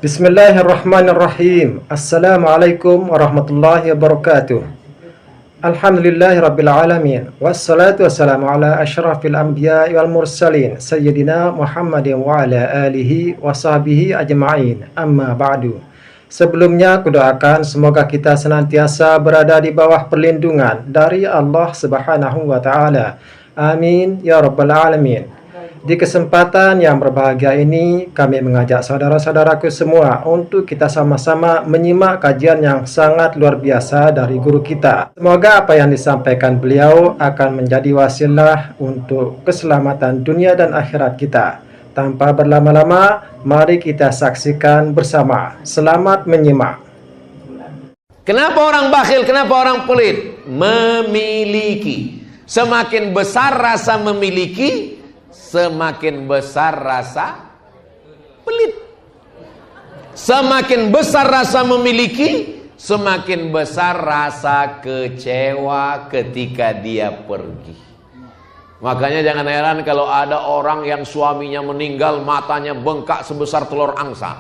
Bismillahirrahmanirrahim. Assalamualaikum warahmatullahi wabarakatuh. Alhamdulillahirabbil alamin. Wassalatu wassalamu ala asyrafil anbiya'i wal mursalin sayyidina Muhammadin wa ala alihi wa sahbihi ajma'in. Amma ba'du. Sebelumnya kudoakan semoga kita senantiasa berada di bawah perlindungan dari Allah Subhanahu wa taala. Amin ya rabbal alamin. Di kesempatan yang berbahagia ini, kami mengajak saudara-saudaraku semua untuk kita sama-sama menyimak kajian yang sangat luar biasa dari guru kita. Semoga apa yang disampaikan beliau akan menjadi wasilah untuk keselamatan dunia dan akhirat kita. Tanpa berlama-lama, mari kita saksikan bersama. Selamat menyimak. Kenapa orang bakhil, kenapa orang pelit? Memiliki. Semakin besar rasa memiliki, semakin besar rasa pelit. Semakin besar rasa memiliki, semakin besar rasa kecewa ketika dia pergi. Makanya jangan heran kalau ada orang yang suaminya meninggal, matanya bengkak sebesar telur angsa.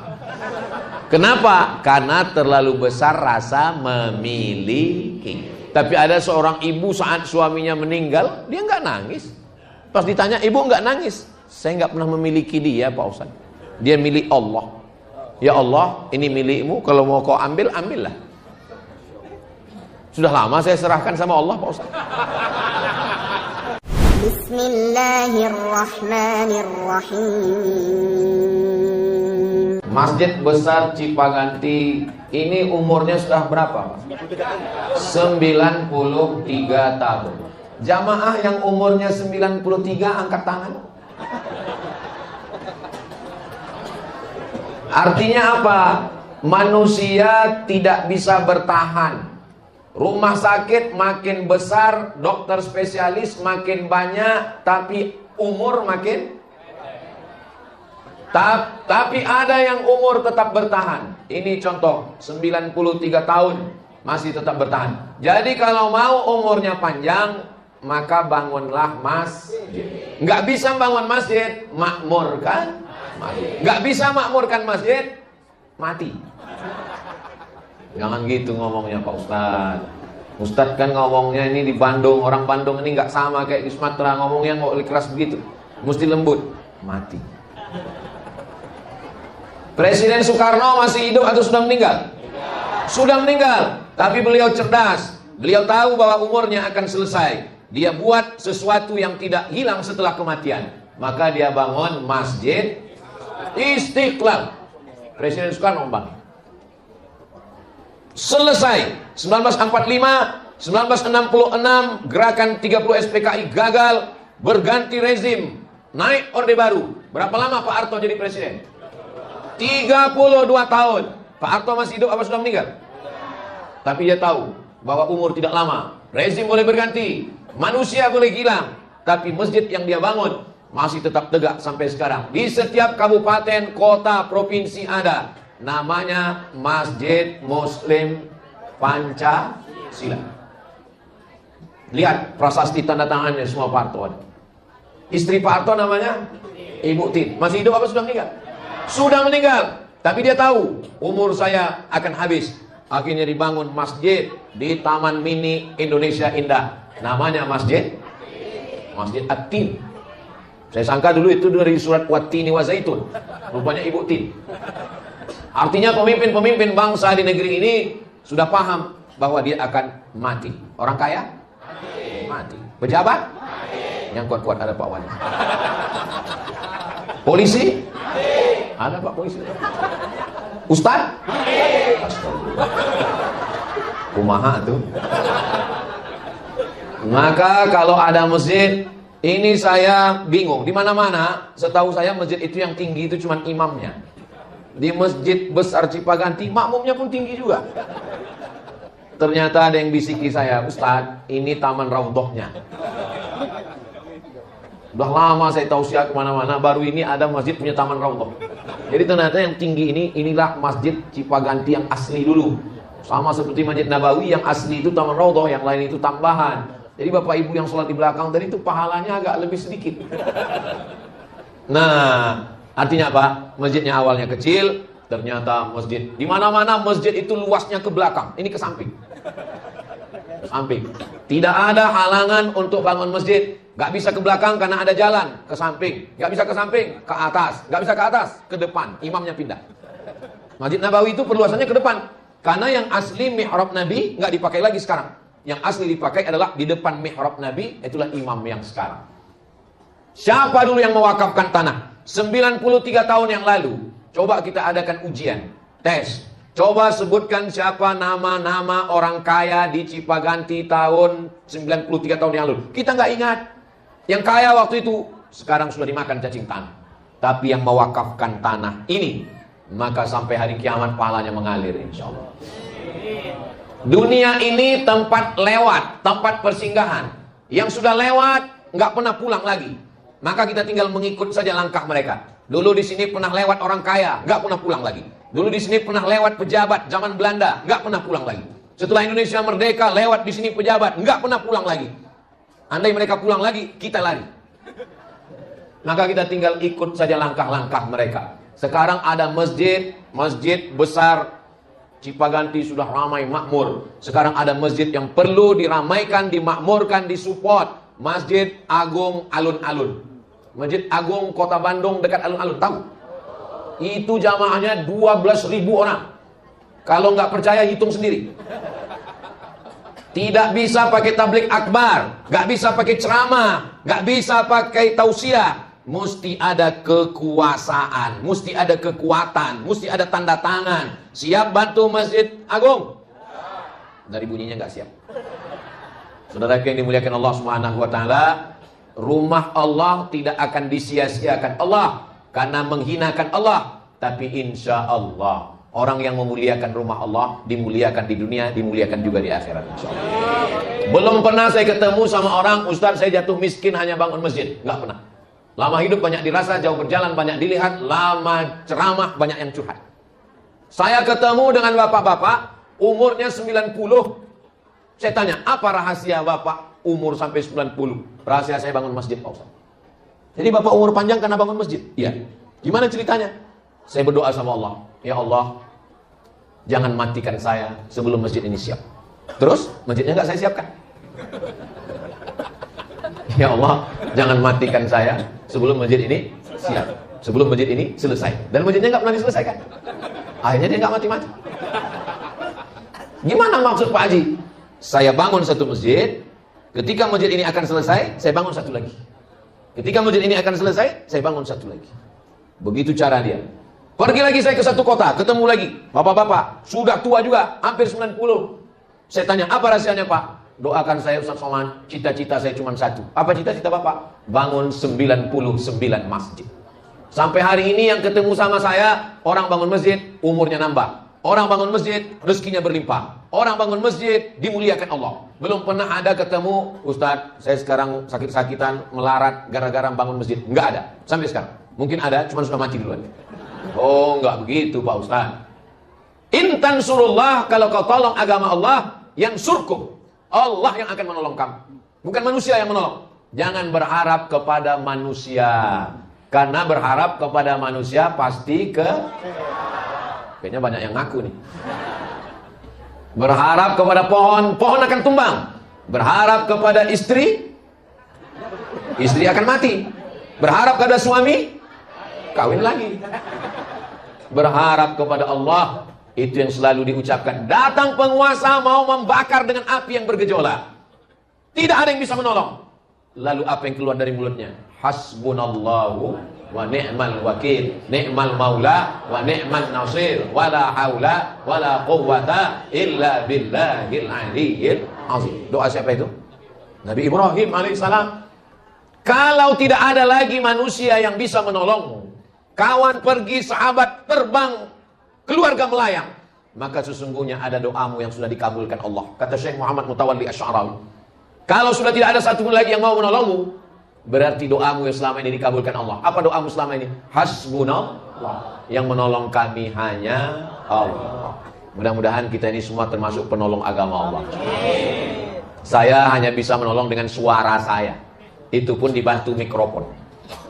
Kenapa? Karena terlalu besar rasa memiliki. Tapi ada seorang ibu saat suaminya meninggal, dia nggak nangis. Pas ditanya, ibu nggak nangis? Saya nggak pernah memiliki dia, Pak Ustaz. Dia milik Allah. Ya Allah, ini milikmu. Kalau mau kau ambil, ambillah. Sudah lama saya serahkan sama Allah, Pak Ustaz. Bismillahirrahmanirrahim. Masjid Besar Cipaganti ini umurnya sudah berapa, Pak? 93 tahun. Jamaah yang umurnya 93 angkat tangan. Artinya apa? Manusia tidak bisa bertahan. Rumah sakit makin besar, dokter spesialis makin banyak, tapi umur makin. Tapi ada yang umur tetap bertahan. Ini contoh, 93 tahun masih tetap bertahan. Jadi kalau mau umurnya panjang, maka bangunlah masjid. Nggak bisa bangun masjid, makmurkan masjid. Nggak bisa makmurkan masjid, mati. Jangan gitu ngomongnya Pak Ustadz. Ustadz kan ngomongnya ini di Bandung. Orang Bandung ini nggak sama kayak di Sumatera. Ngomongnya nggak keras begitu, mesti lembut. Mati. Presiden Soekarno masih hidup atau sudah meninggal? Sudah meninggal. Tapi beliau cerdas. Beliau tahu bahwa umurnya akan selesai. Dia buat sesuatu yang tidak hilang setelah kematian. Maka dia bangun Masjid Istiqlal. Presiden Soekarno bangun. Selesai. 1945, 1966 gerakan 30 SPKI gagal, berganti rezim, naik Orde Baru. Berapa lama Pak Harto jadi presiden? 32 tahun. Pak Harto masih hidup apa sudah meninggal? Tapi dia tahu bahwa umur tidak lama. Rezim boleh berganti, manusia boleh hilang, tapi masjid yang dia bangun masih tetap tegak sampai sekarang. Di setiap kabupaten, kota, provinsi ada. Namanya Masjid Muslim Pancasila. Lihat prasasti tanda tangannya semua Pak Harto. Istri Pak Harto namanya Ibu Tin. Masih hidup apa sudah meninggal? Sudah meninggal. Tapi dia tahu umur saya akan habis. Akhirnya dibangun masjid di Taman Mini Indonesia Indah. Namanya Masjid At-Tin. Saya sangka dulu itu dari surat Wat-Tini wa Zaitun. Rupanya Ibu Tin. Artinya pemimpin-pemimpin bangsa di negeri ini sudah paham bahwa dia akan mati. Orang kaya? Mati. Pejabat? Yang kuat-kuat ada Pak Wali. Polisi? Ada Pak Polisi. Ustaz? Kumaha tuh. Maka kalau ada masjid, ini saya bingung. Di mana-mana, setahu saya masjid itu yang tinggi itu cuma imamnya. Di Masjid Besar Cipaganti, makmumnya pun tinggi juga. Ternyata ada yang bisiki saya, Ustadz, ini taman raudhahnya. Udah lama saya tausiah kemana-mana, baru ini ada masjid punya taman raudhah. Jadi ternyata yang tinggi ini, inilah Masjid Cipaganti yang asli dulu. Sama seperti Masjid Nabawi, yang asli itu taman raudhah, yang lain itu tambahan. Jadi bapak ibu yang sholat di belakang tadi itu pahalanya agak lebih sedikit. Nah, artinya apa? Masjidnya awalnya kecil, Ternyata masjid, di mana-mana masjid itu luasnya ke belakang, ini ke samping. Ke samping. Tidak ada halangan untuk bangun masjid. Gak bisa ke belakang karena ada jalan, ke samping. Gak bisa ke samping, ke atas. Gak bisa ke atas, ke depan. Imamnya pindah. Masjid Nabawi itu perluasannya ke depan. Karena yang asli mihrab Nabi gak dipakai lagi sekarang. Yang asli dipakai adalah di depan mihrab Nabi, itulah imam yang sekarang. Siapa dulu yang mewakafkan tanah? 93 tahun yang lalu. Coba kita adakan ujian, tes. Coba sebutkan siapa nama-nama orang kaya di Cipaganti tahun 93 tahun yang lalu. Kita nggak ingat. Yang kaya waktu itu sekarang sudah dimakan cacing tanah. Tapi yang mewakafkan tanah ini, maka sampai hari kiamat pahalanya mengalir insya Allah. Dunia ini tempat lewat, tempat persinggahan. Yang sudah lewat nggak pernah pulang lagi. Maka kita tinggal mengikut saja langkah mereka. Dulu di sini pernah lewat orang kaya, nggak pernah pulang lagi. Dulu di sini pernah lewat pejabat zaman Belanda, nggak pernah pulang lagi. Setelah Indonesia merdeka, lewat di sini pejabat, nggak pernah pulang lagi. Andai mereka pulang lagi, kita lari. Maka kita tinggal ikut saja langkah-langkah mereka. Sekarang ada masjid besar Cipaganti sudah ramai makmur. Sekarang ada masjid yang perlu diramaikan, dimakmurkan, disupport. Masjid Agung Alun-Alun. Masjid Agung Kota Bandung dekat alun-alun, tahu? Itu jamaahnya 12.000 orang. Kalau nggak percaya hitung sendiri. Tidak bisa pakai tablik akbar, nggak bisa pakai ceramah, nggak bisa pakai tausiah. Mesti ada kekuasaan, mesti ada kekuatan, mesti ada tanda tangan. Siap bantu Masjid Agung? Dari bunyinya nggak siap. Saudara yang dimuliakan Allah Subhanahu wa taala, rumah Allah tidak akan disia-siakan Allah karena menghinakan Allah, tapi insya Allah orang yang memuliakan rumah Allah dimuliakan di dunia, dimuliakan juga di akhirat insya Allah. Belum pernah saya ketemu sama orang, Ustaz saya jatuh miskin hanya bangun masjid, nggak pernah. Lama hidup banyak dirasa, jauh berjalan banyak dilihat, lama ceramah banyak yang curhat. Saya ketemu dengan bapak-bapak umurnya 90. Saya tanya, apa rahasia bapak umur sampai 90? Rahasia saya bangun masjid, Pak Ustaz. Jadi bapak umur panjang karena bangun masjid? Iya. Gimana ceritanya? Saya berdoa sama Allah, ya Allah, jangan matikan saya sebelum masjid ini siap. Terus masjidnya nggak saya siapkan. Ya Allah, jangan matikan saya sebelum masjid ini siap, sebelum masjid ini selesai. Dan masjidnya nggak pernah diselesaikan. Akhirnya dia nggak mati-mati. Gimana maksud Pak Haji? Saya bangun satu masjid, ketika masjid ini akan selesai, saya bangun satu lagi. Ketika masjid ini akan selesai, saya bangun satu lagi. Begitu cara dia. Pergi lagi saya ke satu kota, ketemu lagi bapak-bapak, sudah tua juga, hampir 90. Saya tanya, apa rahasianya Pak? Doakan saya Ustaz Somad, cita-cita saya cuma satu. Apa cita-cita Bapak? Bangun 99 masjid. Sampai hari ini yang ketemu sama saya, orang bangun masjid, umurnya nambah. Orang bangun masjid, rezekinya berlimpah. Orang bangun masjid, dimuliakan Allah. Belum pernah ada ketemu, Ustaz, saya sekarang sakit-sakitan, melarat, gara-gara bangun masjid. Enggak ada, sampai sekarang. Mungkin ada, cuma sudah mati duluan. Oh, enggak begitu Pak Ustaz. Intan surullah, kalau kau tolong agama Allah, yang surkum. Allah yang akan menolong kamu. Bukan manusia yang menolong. Jangan berharap kepada manusia. Karena berharap kepada manusia pasti kayaknya banyak yang ngaku nih. Berharap kepada pohon, pohon akan tumbang. Berharap kepada istri, istri akan mati. Berharap kepada suami, kawin lagi. Berharap kepada Allah, itu yang selalu diucapkan. Datang penguasa mau membakar dengan api yang bergejolak. Tidak ada yang bisa menolong. Lalu apa yang keluar dari mulutnya? Hasbunallahu wa ni'mal wakil, ni'mal maula wa ni'mal nasir, wala haula wala quwwata illa billahil aliyyil azim. Doa siapa itu? Nabi Ibrahim alaihissalam. Kalau tidak ada lagi manusia yang bisa menolongmu, kawan pergi, sahabat terbang, keluarga melayang, maka sesungguhnya ada doamu yang sudah dikabulkan Allah. Kata Syekh Muhammad Mutawalli Asy'arawi, kalau sudah tidak ada satu pun lagi yang mau menolongmu, berarti doamu yang selama ini dikabulkan Allah. Apa doamu selama ini? Hasbunallah, yang menolong kami hanya Allah. Mudah-mudahan kita ini semua termasuk penolong agama Allah. Saya hanya bisa menolong dengan suara saya, itu pun dibantu mikrofon.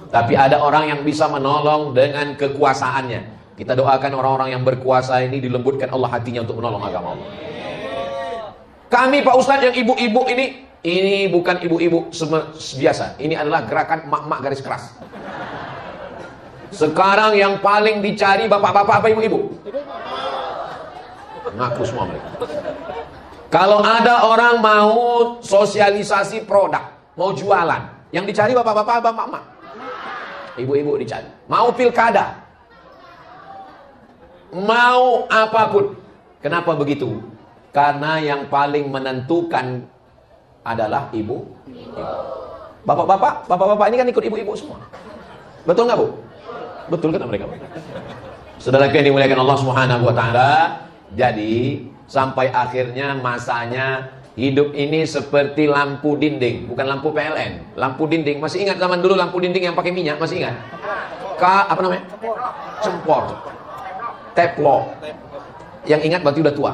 Tapi ada orang yang bisa menolong dengan kekuasaannya. Kita doakan orang-orang yang berkuasa ini dilembutkan Allah hatinya untuk menolong agama Allah. Kami Pak Ustadz yang ibu-ibu ini bukan ibu-ibu biasa. Ini adalah gerakan mak-mak garis keras. Sekarang yang paling dicari bapak-bapak apa ibu-ibu? Ngaku semua mereka. Kalau ada orang mau sosialisasi produk, mau jualan, yang dicari bapak-bapak apa mak-mak? Ibu-ibu dicari. Mau pilkada, mau apapun. Kenapa begitu? Karena yang paling menentukan adalah ibu. Bapak-bapak ini kan ikut ibu-ibu semua. Betul nggak Bu? Betul kata mereka. Saudara yang dimuliakan Allah Subhanahu wa taala, jadi sampai akhirnya masanya hidup ini seperti lampu dinding, bukan lampu PLN, lampu dinding. Masih ingat zaman dulu lampu dinding yang pakai minyak? Masih ingat? Apa namanya? Cempor. Teflon. Yang ingat berarti udah tua.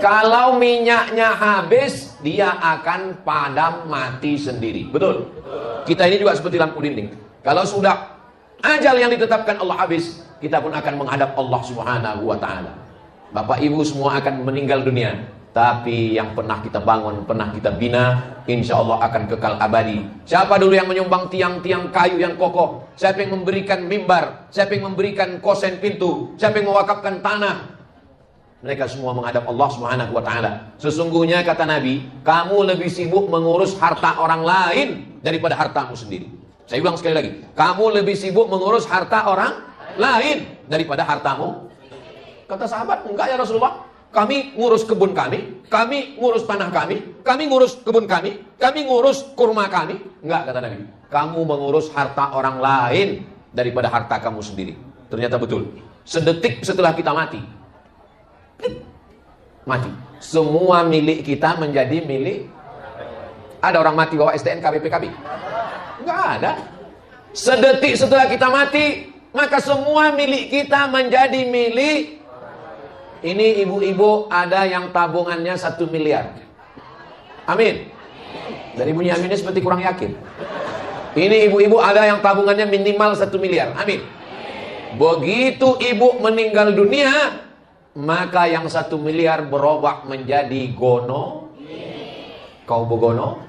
Kalau minyaknya habis, dia akan padam mati sendiri. Betul? Kita ini juga seperti lampu dinding. Kalau sudah ajal yang ditetapkan Allah habis, kita pun akan menghadap Allah Subhanahu wa taala. Bapak Ibu semua akan meninggal dunia, tapi yang pernah kita bangun, pernah kita bina, insya Allah akan kekal abadi. Siapa dulu yang menyumbang tiang-tiang kayu yang kokoh? Siapa yang memberikan mimbar? Siapa yang memberikan kosen pintu? Siapa yang mewakafkan tanah? Mereka semua menghadap Allah Subhanahu wa taala. Sesungguhnya kata Nabi, kamu lebih sibuk mengurus harta orang lain daripada hartamu sendiri. Saya ulang sekali lagi, kamu lebih sibuk mengurus harta orang lain daripada hartamu. Kata sahabat, enggak ya Rasulullah, kami ngurus kebun kami ngurus tanah kami ngurus kebun kami ngurus kurma kami. Enggak, kata Nabi, kamu mengurus harta orang lain daripada harta kamu sendiri. Ternyata betul. Sedetik setelah kita mati, semua milik kita menjadi milik. Ada orang mati bawa STNK BPKB? Enggak ada. Sedetik setelah kita mati, maka semua milik kita menjadi milik. Ini ibu-ibu ada yang tabungannya 1 miliar. Amin. Dari bunyi aminnya seperti kurang yakin. Ini ibu-ibu ada yang tabungannya minimal 1 miliar. Amin. Begitu ibu meninggal dunia, maka yang 1 miliar berubah menjadi gono. Kau begono?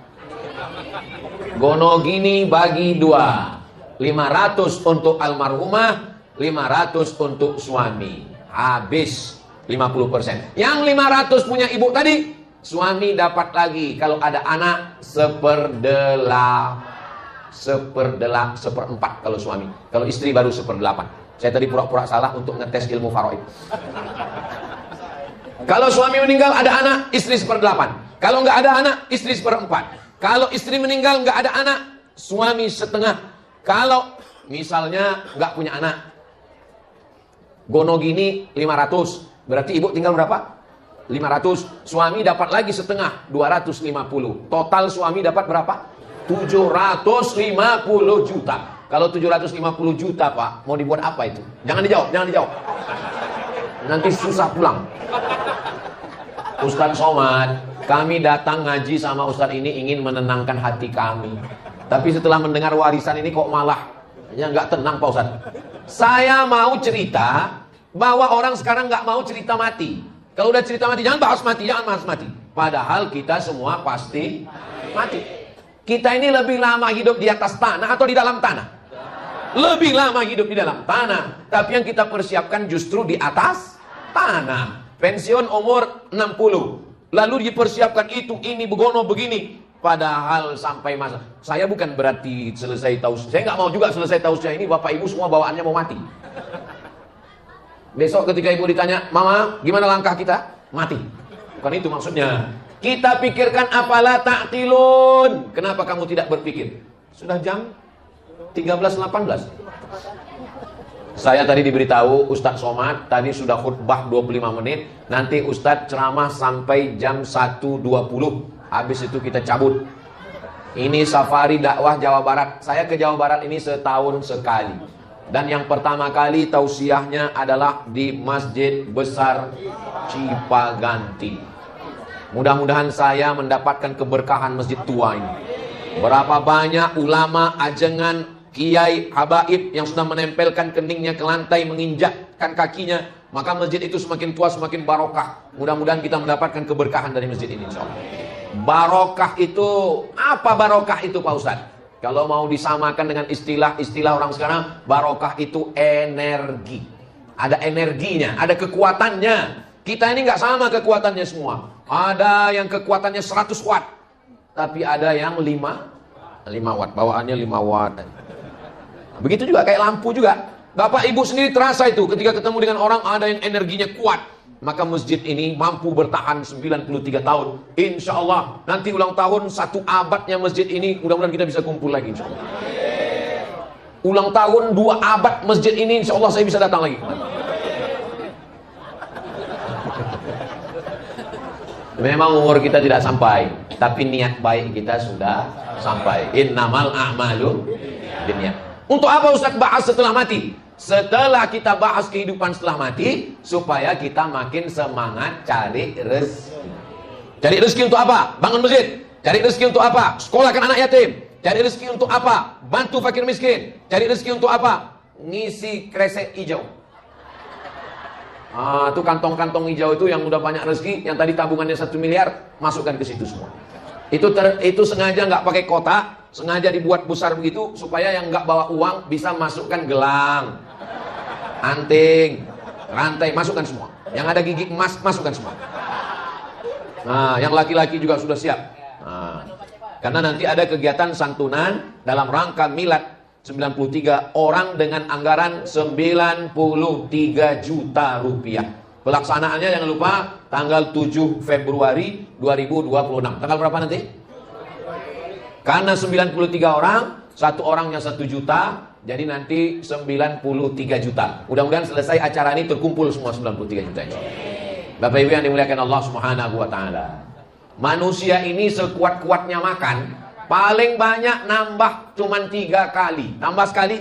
Gono gini bagi 2. 500 untuk almarhumah, 500 untuk suami. Habis 50%. Yang 500 punya ibu tadi, suami dapat lagi. Kalau ada anak, seperempat kalau suami. Kalau istri baru 1/8. Saya tadi pura-pura salah untuk ngetes ilmu faraid. Kalau suami meninggal ada anak, istri 1/8. Kalau nggak ada anak, istri 1/4. Kalau istri meninggal nggak ada anak, suami 1/2. Kalau misalnya nggak punya anak, gono gini 500. Berarti ibu tinggal berapa? 500. Suami dapat lagi 1/2, 250. Total suami dapat berapa? 750 juta. Kalau 750 juta Pak, mau dibuat apa itu? Jangan dijawab. Nanti susah pulang. Ustadz Somad, kami datang ngaji sama Ustadz ini ingin menenangkan hati kami. Tapi setelah mendengar warisan ini kok malah ya nggak tenang Pak Ustadz. Saya mau cerita bahwa orang sekarang nggak mau cerita mati. Kalau udah cerita mati, jangan bahas mati. Padahal kita semua pasti mati. Kita ini lebih lama hidup di atas tanah atau di dalam tanah? Lebih lama hidup di dalam tanah. Tapi yang kita persiapkan justru di atas tanah. Pensiun umur 60. Lalu dipersiapkan ini begono begini. Padahal sampai masa. Saya bukan berarti selesai tausiah. Saya nggak mau juga selesai tausiah ini Bapak Ibu semua bawaannya mau mati. Besok ketika ibu ditanya, Mama, gimana langkah kita? Mati. Bukan itu maksudnya. Kita pikirkan apalah ta'qilun. Kenapa kamu tidak berpikir? Sudah jam 13.18. Saya tadi diberitahu Ustadz Somad tadi sudah khutbah 25 menit. Nanti Ustadz ceramah sampai jam 1.20. Habis itu kita cabut. Ini safari dakwah Jawa Barat. Saya ke Jawa Barat ini setahun sekali. Dan yang pertama kali tausiahnya adalah di Masjid Besar Cipaganti. Mudah-mudahan saya mendapatkan keberkahan masjid tua ini. Berapa banyak ulama ajengan kiai, habaib yang sudah menempelkan keningnya ke lantai, menginjakkan kakinya, maka masjid itu semakin tua, semakin barokah. Mudah-mudahan kita mendapatkan keberkahan dari masjid ini, insyaallah. Barokah itu, apa barokah itu Pak Ustadz? Kalau mau disamakan dengan istilah orang sekarang, barokah itu energi. Ada energinya, ada kekuatannya. Kita ini nggak sama kekuatannya semua. Ada yang kekuatannya 100 watt, tapi ada yang 5 watt, bawaannya 5 watt. Begitu juga kayak lampu juga. Bapak Ibu sendiri terasa itu ketika ketemu dengan orang ada yang energinya kuat. Maka masjid ini mampu bertahan 93 tahun. Insya Allah nanti ulang tahun 1 abadnya masjid ini, mudah-mudahan kita bisa kumpul lagi insya Allah. Ulang tahun 2 abad masjid ini, insya Allah saya bisa datang lagi. Memang umur kita tidak sampai, tapi niat baik kita sudah sampai. Innamal a'malu binniyat. Untuk apa Ustaz bahas setelah mati? Setelah kita bahas kehidupan setelah mati, supaya kita makin semangat cari rezeki. Cari rezeki untuk apa? Bangun masjid. Cari rezeki untuk apa? Sekolahkan anak yatim. Cari rezeki untuk apa? Bantu fakir miskin. Cari rezeki untuk apa? Ngisi kresek hijau. Itu kantong-kantong hijau itu yang udah banyak rezeki, yang tadi tabungannya 1 miliar, masukkan ke situ semua. Itu sengaja nggak pakai kotak, sengaja dibuat besar begitu supaya yang nggak bawa uang bisa masukkan gelang, anting, rantai, masukkan semua. Yang ada gigi emas, masukkan semua. Nah, yang laki-laki juga sudah siap. Karena nanti ada kegiatan santunan dalam rangka milad 93 orang dengan anggaran 93 juta rupiah. Pelaksanaannya jangan lupa tanggal 7 Februari 2026. Tanggal berapa nanti? Karena 93 orang, satu orangnya 1 juta, jadi nanti 93 juta. Mudah-mudahan selesai acara ini terkumpul semua 93 juta. Bapak Ibu yang dimuliakan Allah Subhanahu wa taala. Manusia ini sekuat-kuatnya makan, paling banyak nambah cuman 3 kali. Tambah sekali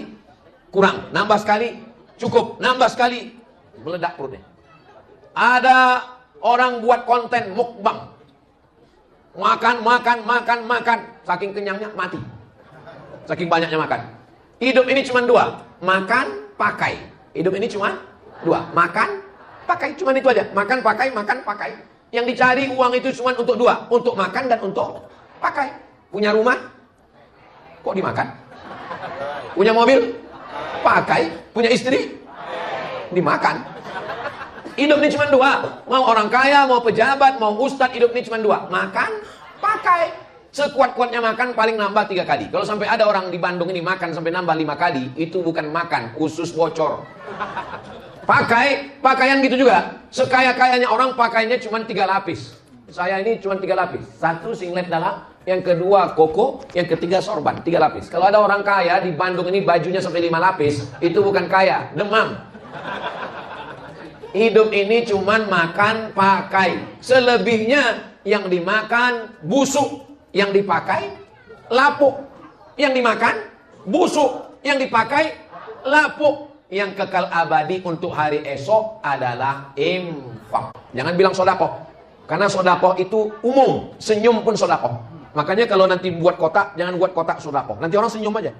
kurang, nambah sekali cukup, nambah sekali meledak perutnya. Ada orang buat konten mukbang, makan, saking kenyangnya mati, saking banyaknya makan. Hidup ini cuma 2, makan, pakai. Hidup ini cuma 2, makan, pakai, cuma itu aja. Makan, pakai. Yang dicari uang itu cuma untuk 2, untuk makan dan untuk pakai. Punya rumah, kok dimakan? Punya mobil, pakai. Punya istri, dimakan. Hidup ini cuma 2. Mau orang kaya, mau pejabat, mau ustadz, hidup ini cuma 2. Makan, pakai. Sekuat-kuatnya makan paling nambah 3 kali. Kalau sampai ada orang di Bandung ini makan sampai nambah 5 kali, itu bukan makan, usus bocor. Pakai, pakaian gitu juga. Sekaya-kayanya orang pakainya cuma 3 lapis. Saya ini cuma 3 lapis. 1 singlet dalam, yang kedua koko, yang ketiga sorban. 3 lapis. Kalau ada orang kaya di Bandung ini bajunya sampai 5 lapis, itu bukan kaya, demam. Hidup ini cuman makan, pakai. Selebihnya yang dimakan busuk, yang dipakai lapuk. Yang dimakan busuk, yang dipakai lapuk. Yang kekal abadi untuk hari esok adalah infak. Jangan bilang sodakoh, karena sodakoh itu umum. Senyum pun sodakoh. Makanya kalau nanti buat kotak, jangan buat kotak sodakoh. Nanti orang senyum aja.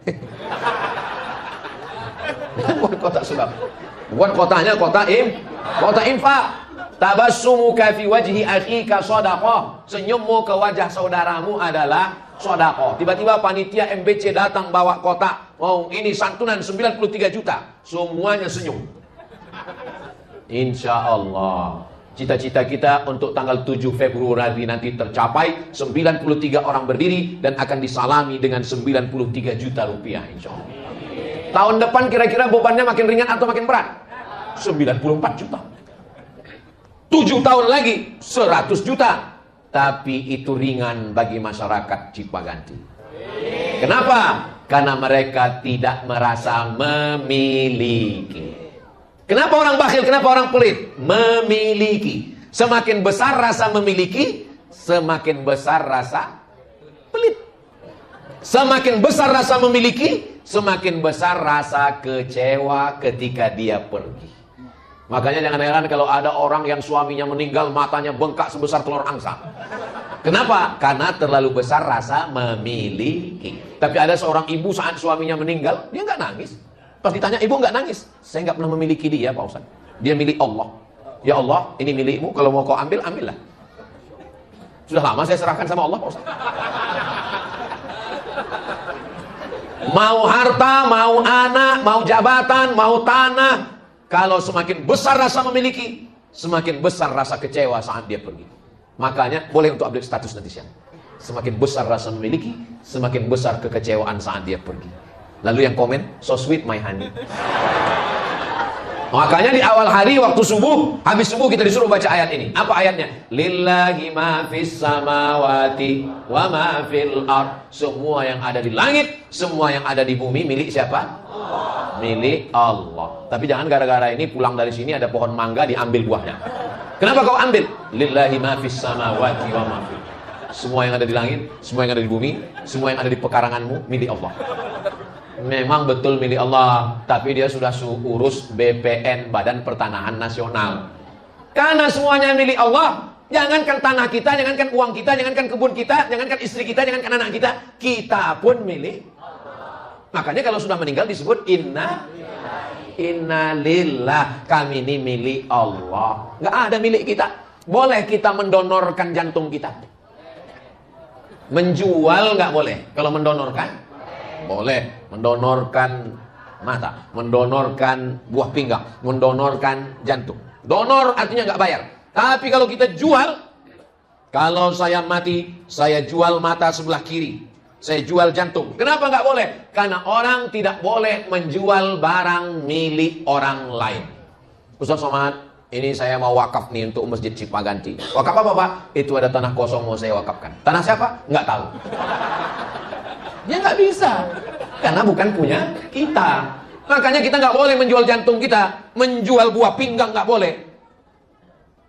Buat kotak sodakoh. Buat kotaknya kotak infak. Tabassumuka fi wajhi akhika shadaqah. Senyummu ke wajah saudaramu adalah shadaqah. Tiba-tiba panitia MBC datang bawa kotak. Oh, ini santunan 93 juta. Semuanya senyum. Insya Allah. Cita-cita kita untuk tanggal 7 Februari nanti tercapai. 93 orang berdiri dan akan disalami dengan 93 juta rupiah insya Allah. Tahun depan kira-kira bebannya makin ringan atau makin berat? 94 juta. 7 tahun lagi 100 juta. Tapi itu ringan bagi masyarakat Cipaganti. Kenapa? Karena mereka tidak merasa memiliki. Kenapa orang bakhil? Kenapa orang pelit? Memiliki. Semakin besar rasa memiliki, semakin besar rasa pelit. Semakin besar rasa memiliki, semakin besar rasa kecewa ketika dia pergi. Makanya jangan heran kalau ada orang yang suaminya meninggal, matanya bengkak sebesar telur angsa. Kenapa? Karena terlalu besar rasa memiliki. Tapi ada seorang ibu saat suaminya meninggal, dia nggak nangis. Pas ditanya, ibu nggak nangis. Saya nggak pernah memiliki dia, Pak Ustaz. Dia milik Allah. Ya Allah, ini milikmu. Kalau mau kau ambil, ambillah. Sudah lama saya serahkan sama Allah, Pak Ustaz. Mau harta, mau anak, mau jabatan, mau tanah. Kalau semakin besar rasa memiliki, semakin besar rasa kecewa saat dia pergi. Makanya boleh untuk update status nanti siang. Semakin besar rasa memiliki, semakin besar kekecewaan saat dia pergi. Lalu yang komen, so sweet my honey. Makanya di awal hari waktu subuh, habis subuh kita disuruh baca ayat ini. Apa ayatnya? Lillahi ma fis samawati wa ma fil ard. Semua yang ada di langit, semua yang ada di bumi milik siapa? Milik Allah. Tapi jangan gara-gara ini pulang dari sini ada pohon mangga diambil buahnya. Kenapa kau ambil? Lillahi ma fis samawati wa ma fil. Semua yang ada di langit, semua yang ada di bumi, semua yang ada di pekaranganmu milik Allah. Memang betul milik Allah, tapi dia sudah urus BPN, Badan Pertanahan Nasional. Karena semuanya milik Allah, jangankan tanah kita, jangankan uang kita, jangankan kebun kita, jangankan istri kita, jangankan anak kita pun milik. Makanya kalau sudah meninggal disebut inna lillah, kami ini milik Allah. Nggak ada milik kita. Boleh kita mendonorkan jantung kita. Menjual nggak boleh. Kalau mendonorkan boleh. Mendonorkan mata, mendonorkan buah pinggang, mendonorkan jantung. Donor artinya nggak bayar. Tapi kalau kita jual, kalau saya mati, saya jual mata sebelah kiri, saya jual jantung. Kenapa nggak boleh? Karena orang tidak boleh menjual barang milik orang lain. Ustaz Somad, ini saya mau wakaf nih untuk Masjid Cipaganti. Wakaf apa Pak? Itu ada tanah kosong mau saya wakafkan. Tanah siapa? Nggak tahu. Dia nggak bisa. Karena bukan punya kita. Makanya kita nggak boleh menjual jantung kita. Menjual buah pinggang nggak boleh.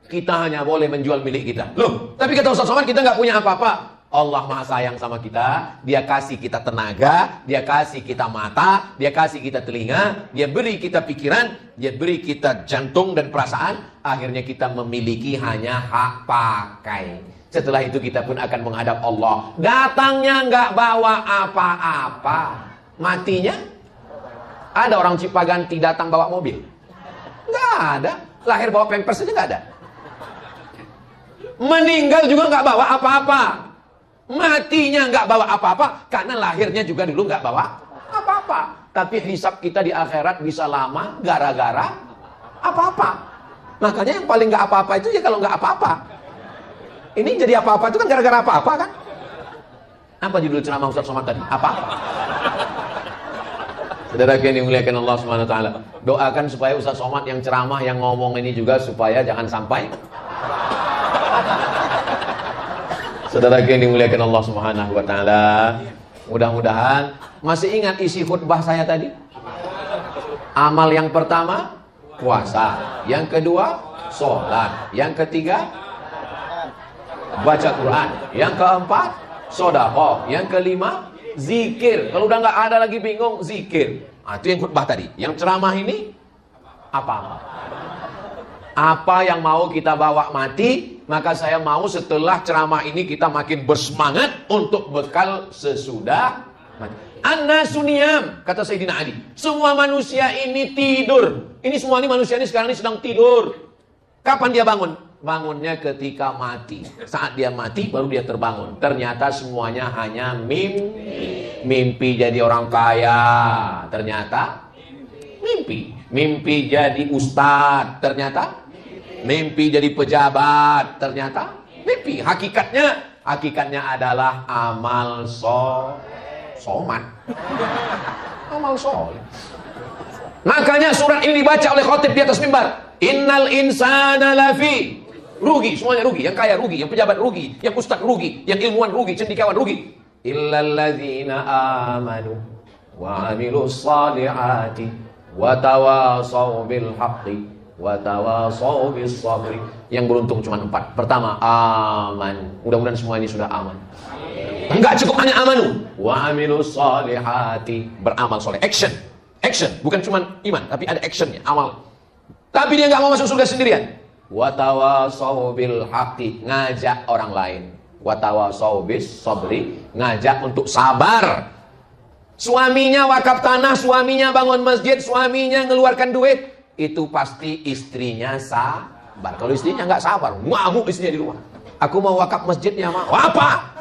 Kita hanya boleh menjual milik kita. Loh, tapi kata Ustaz Somad kita nggak punya apa-apa. Allah Maha sayang sama kita. Dia kasih kita tenaga, Dia kasih kita mata, Dia kasih kita telinga, Dia beri kita pikiran, Dia beri kita jantung dan perasaan. Akhirnya kita memiliki hanya hak pakai. Setelah itu kita pun akan menghadap Allah. Datangnya nggak bawa apa-apa. Matinya ada orang Cipaganti datang bawa mobil? Nggak ada. Lahir bawa pampers aja nggak ada. Meninggal juga nggak bawa apa-apa. Matinya nggak bawa apa-apa karena lahirnya juga dulu nggak bawa apa-apa. Tapi hisab kita di akhirat bisa lama gara-gara apa-apa. Makanya yang paling nggak apa-apa itu ya kalau nggak apa-apa. Ini jadi apa-apa itu kan gara-gara apa-apa kan? Apa judul ceramah Ustaz Somad tadi? Apa-apa. Saudara yang dimuliakan Allah Subhanahu wa taala, doakan supaya Ustaz Somad yang ceramah yang ngomong ini juga supaya jangan sampai. Saudara yang dimuliakan Allah Subhanahu wa taala, mudah-mudahan masih ingat isi khutbah saya tadi. Amal yang pertama puasa, yang kedua sholat, yang ketiga baca Quran, yang keempat sedekah, yang kelima zikir. Kalau udah nggak ada lagi bingung, zikir. Nah, itu yang khutbah tadi. Yang ceramah ini apa-apa. Apa yang mau kita bawa mati, maka saya mau setelah ceramah ini kita makin bersemangat untuk bekal sesudah mati. An-nasu niyam, kata Sayyidina Ali. Semua manusia ini tidur. Ini semua ini manusia ini sekarang ini sedang tidur. Kapan dia bangun? Bangunnya ketika mati. Saat dia mati baru dia terbangun. Ternyata semuanya hanya mimpi. Mimpi jadi orang kaya. Ternyata mimpi. Mimpi jadi ustadz. Ternyata mimpi jadi pejabat. Ternyata mimpi. Hakikatnya adalah amal somat. Amal soleh. Makanya surat ini dibaca oleh khotib di atas mimbar. Innal insana lafi rugi, semuanya rugi, yang kaya rugi, yang pejabat rugi, yang ustaz rugi, yang ilmuwan rugi, cendekiawan rugi. Illalladzina amanu wa amilus salihati wa tawasaw bil haqqi wa tawasaw bis sabri. Yang beruntung cuma 4. Pertama, aman. Mudah-mudahan semua ini sudah aman. Enggak cukup hanya amanu, wa amilus salihati, beramal soleh, action, bukan cuma iman, tapi ada actionnya, amal. Tapi dia nggak mau masuk surga sendirian. Wa tawasaw bil haqqi, ngajak orang lain. wa tawasau bis sabri, ngajak untuk sabar. Suaminya wakaf tanah, suaminya bangun masjid, suaminya ngeluarkan duit, itu pasti istrinya sabar. Kalau istrinya nggak sabar, ngamuk istrinya di rumah. Aku mau wakaf masjidnya, mah. Apa?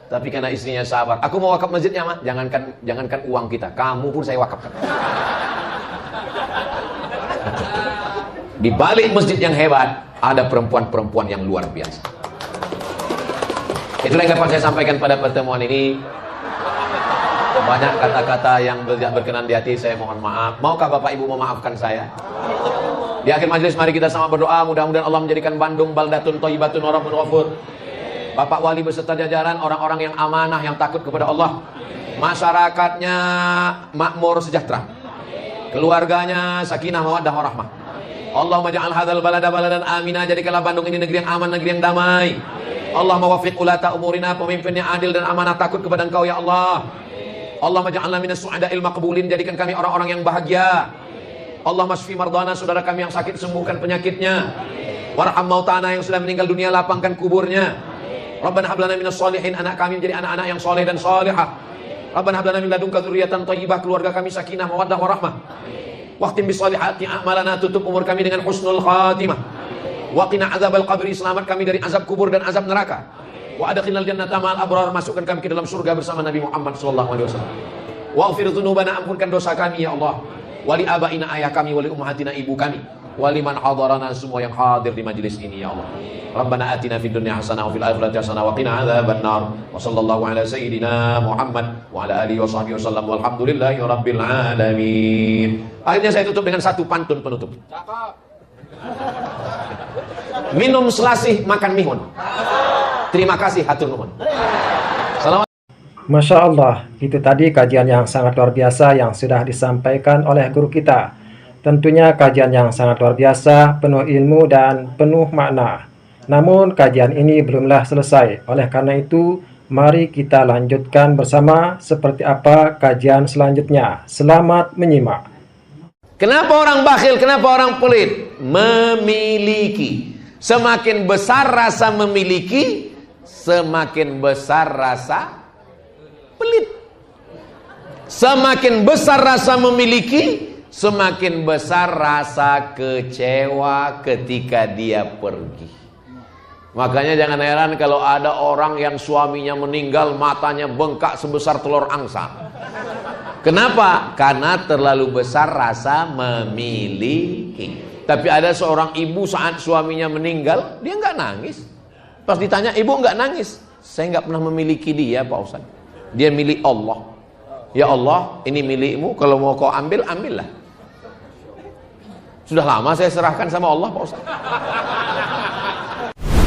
Tapi karena istrinya sabar, aku mau wakaf masjidnya, mah. Jangankan uang kita, kamu pun saya wakafkan. Di balik masjid yang hebat, ada perempuan-perempuan yang luar biasa. Itulah yang dapat saya sampaikan pada pertemuan ini. Banyak kata-kata yang tidak berkenan di hati, saya mohon maaf. Maukah Bapak Ibu memaafkan saya? Di akhir majelis mari kita sama berdoa, mudah-mudahan Allah menjadikan Bandung baldatun thayyibatun wa rabbun ghafur. Bapak wali beserta jajaran, orang-orang yang amanah, yang takut kepada Allah. Masyarakatnya makmur sejahtera. Keluarganya sakinah mawaddah warahmah. Allahumma ja'al hadzal balada baladan aminah, jadikanlah Bandung ini negeri yang aman, negeri yang damai. Allahumma waffiq ulata umurina, pemimpinnya adil dan amanah, takut kepada Engkau ya Allah. Allahumma ja'alna minas su'ada'il maqbulin, jadikan kami orang-orang yang bahagia. Allahumma shfi mardana, saudara kami yang sakit sembuhkan penyakitnya. Warham mautana, yang sudah meninggal dunia lapangkan kuburnya. Rabbana hab lana minas sholihin, anak kami menjadi anak-anak yang soleh dan solehah. Rabbana hab lana min ladunka dzurriyyatan thayyibah, keluarga kami sakinah mawaddah warahmah. Waqtim bisolihati a'malana, tutup umur kami dengan husnul khatimah. Waqina azabal qabri, selamat kami dari azab kubur dan azab neraka. Wa adkhilnal jannata ma'al abrar, masukkan kami ke dalam surga bersama Nabi Muhammad sallallahu alaihi wasallam. Waghfir dzunubana, ampunkan dosa kami ya Allah. Wali abaina, ayah kami, wali ummahatina, ibu kami. Wali man hadarana, semua yang hadir di majelis ini ya Allah. Rabbana atina fid dunya hasanah wa fil akhirati hasanah wa qina adzabannar. Wa sallallahu ala sayyidina Muhammad wa ala alihi wa sahbihi wasallam, walhamdulillahi rabbil alamin. Akhirnya saya tutup dengan satu pantun penutup. Minum selasih, makan mihun. Terima kasih, hatur nuhun. Salam. Masya Allah, itu tadi kajian yang sangat luar biasa yang sudah disampaikan oleh guru kita. Tentunya kajian yang sangat luar biasa, penuh ilmu dan penuh makna. Namun kajian ini belumlah selesai. Oleh karena itu, mari kita lanjutkan bersama seperti apa kajian selanjutnya. Selamat menyimak. Kenapa orang bakhil, kenapa orang pelit? Memiliki. Semakin besar rasa memiliki, semakin besar rasa pelit. Semakin besar rasa memiliki, semakin besar rasa kecewa ketika dia pergi. Makanya jangan heran kalau ada orang yang suaminya meninggal, matanya bengkak sebesar telur angsa. Kenapa? Karena terlalu besar rasa memiliki. Tapi ada seorang ibu saat suaminya meninggal, dia nggak nangis. Pas ditanya, ibu nggak nangis? Saya nggak pernah memiliki dia, Pak Ustaz. Dia milik Allah. Ya Allah, ini milikmu, kalau mau kau ambil, ambillah. Sudah lama saya serahkan sama Allah, Pak Ustaz.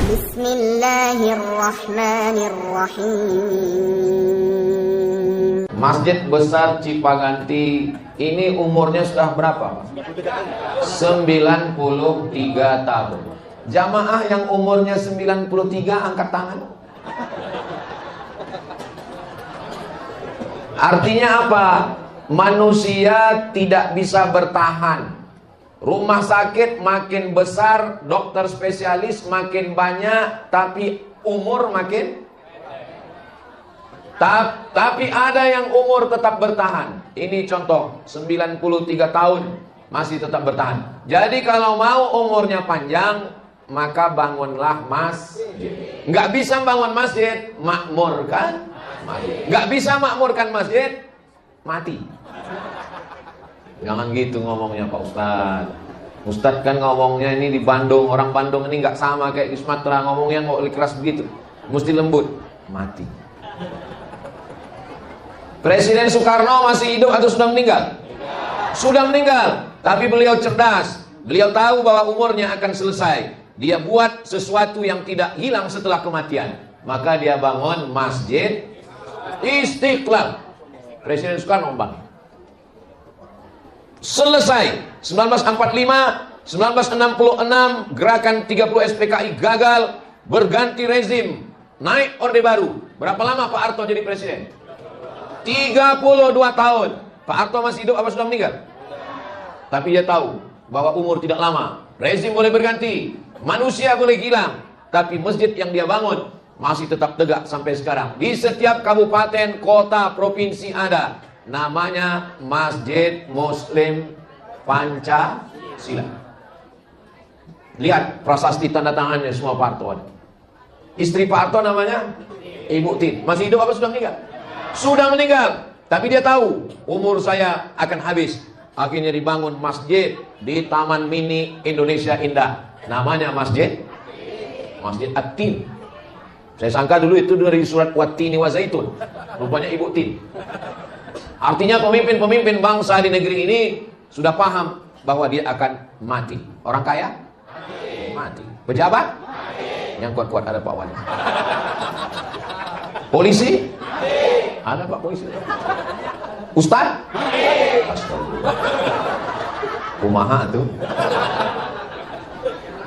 Bismillahirrahmanirrahim. Masjid Besar Cipaganti ini umurnya sudah berapa? 93 tahun. Jamaah yang umurnya 93 angkat tangan. Artinya apa? Manusia tidak bisa bertahan. Rumah sakit makin besar, dokter spesialis makin banyak, tapi umur makin. Tapi ada yang umur tetap bertahan. Ini contoh, 93 tahun masih tetap bertahan. Jadi kalau mau umurnya panjang, maka bangunlah masjid. Nggak bisa bangun masjid, makmurkan masjid. Nggak bisa makmurkan masjid, mati. Jangan gitu ngomongnya Pak Ustadz. Ustadz kan ngomongnya ini di Bandung, orang Bandung ini nggak sama kayak di Sumatera, ngomongnya nggak keras begitu, mesti lembut. Mati. Presiden Soekarno masih hidup atau sudah meninggal? Sudah meninggal. Tapi beliau cerdas. Beliau tahu bahwa umurnya akan selesai. Dia buat sesuatu yang tidak hilang setelah kematian. Maka dia bangun Masjid Istiqlal. Presiden Soekarno bangun. Selesai. 1945, 1966 gerakan 30 SPKI gagal, berganti rezim, naik Orde Baru. Berapa lama Pak Harto jadi presiden? 32 tahun. Pak Harto masih hidup apa sudah meninggal? Tapi dia tahu bahwa umur tidak lama, rezim boleh berganti, manusia boleh hilang, tapi masjid yang dia bangun masih tetap tegak sampai sekarang. Di setiap kabupaten, kota, provinsi ada. Namanya Masjid Muslim Pancasila. Lihat prasasti tanda tangannya semua Pak Harto ada. Istri Pak Harto namanya Ibu Tin. Masih hidup apa sudah meninggal? Sudah meninggal. Tapi dia tahu umur saya akan habis. Akhirnya dibangun masjid di Taman Mini Indonesia Indah. Namanya Masjid At-Tin. Saya sangka dulu itu dari surat Wat-Tini wa Zaitun. Rupanya Ibu Tin. Artinya pemimpin-pemimpin bangsa di negeri ini sudah paham bahwa dia akan mati. Orang kaya? Mati. Pejabat? Yang kuat-kuat ada Pak Wali. Polisi? Ada Pak Polisi. Ustaz? Astagfirullah. Kumaha tuh.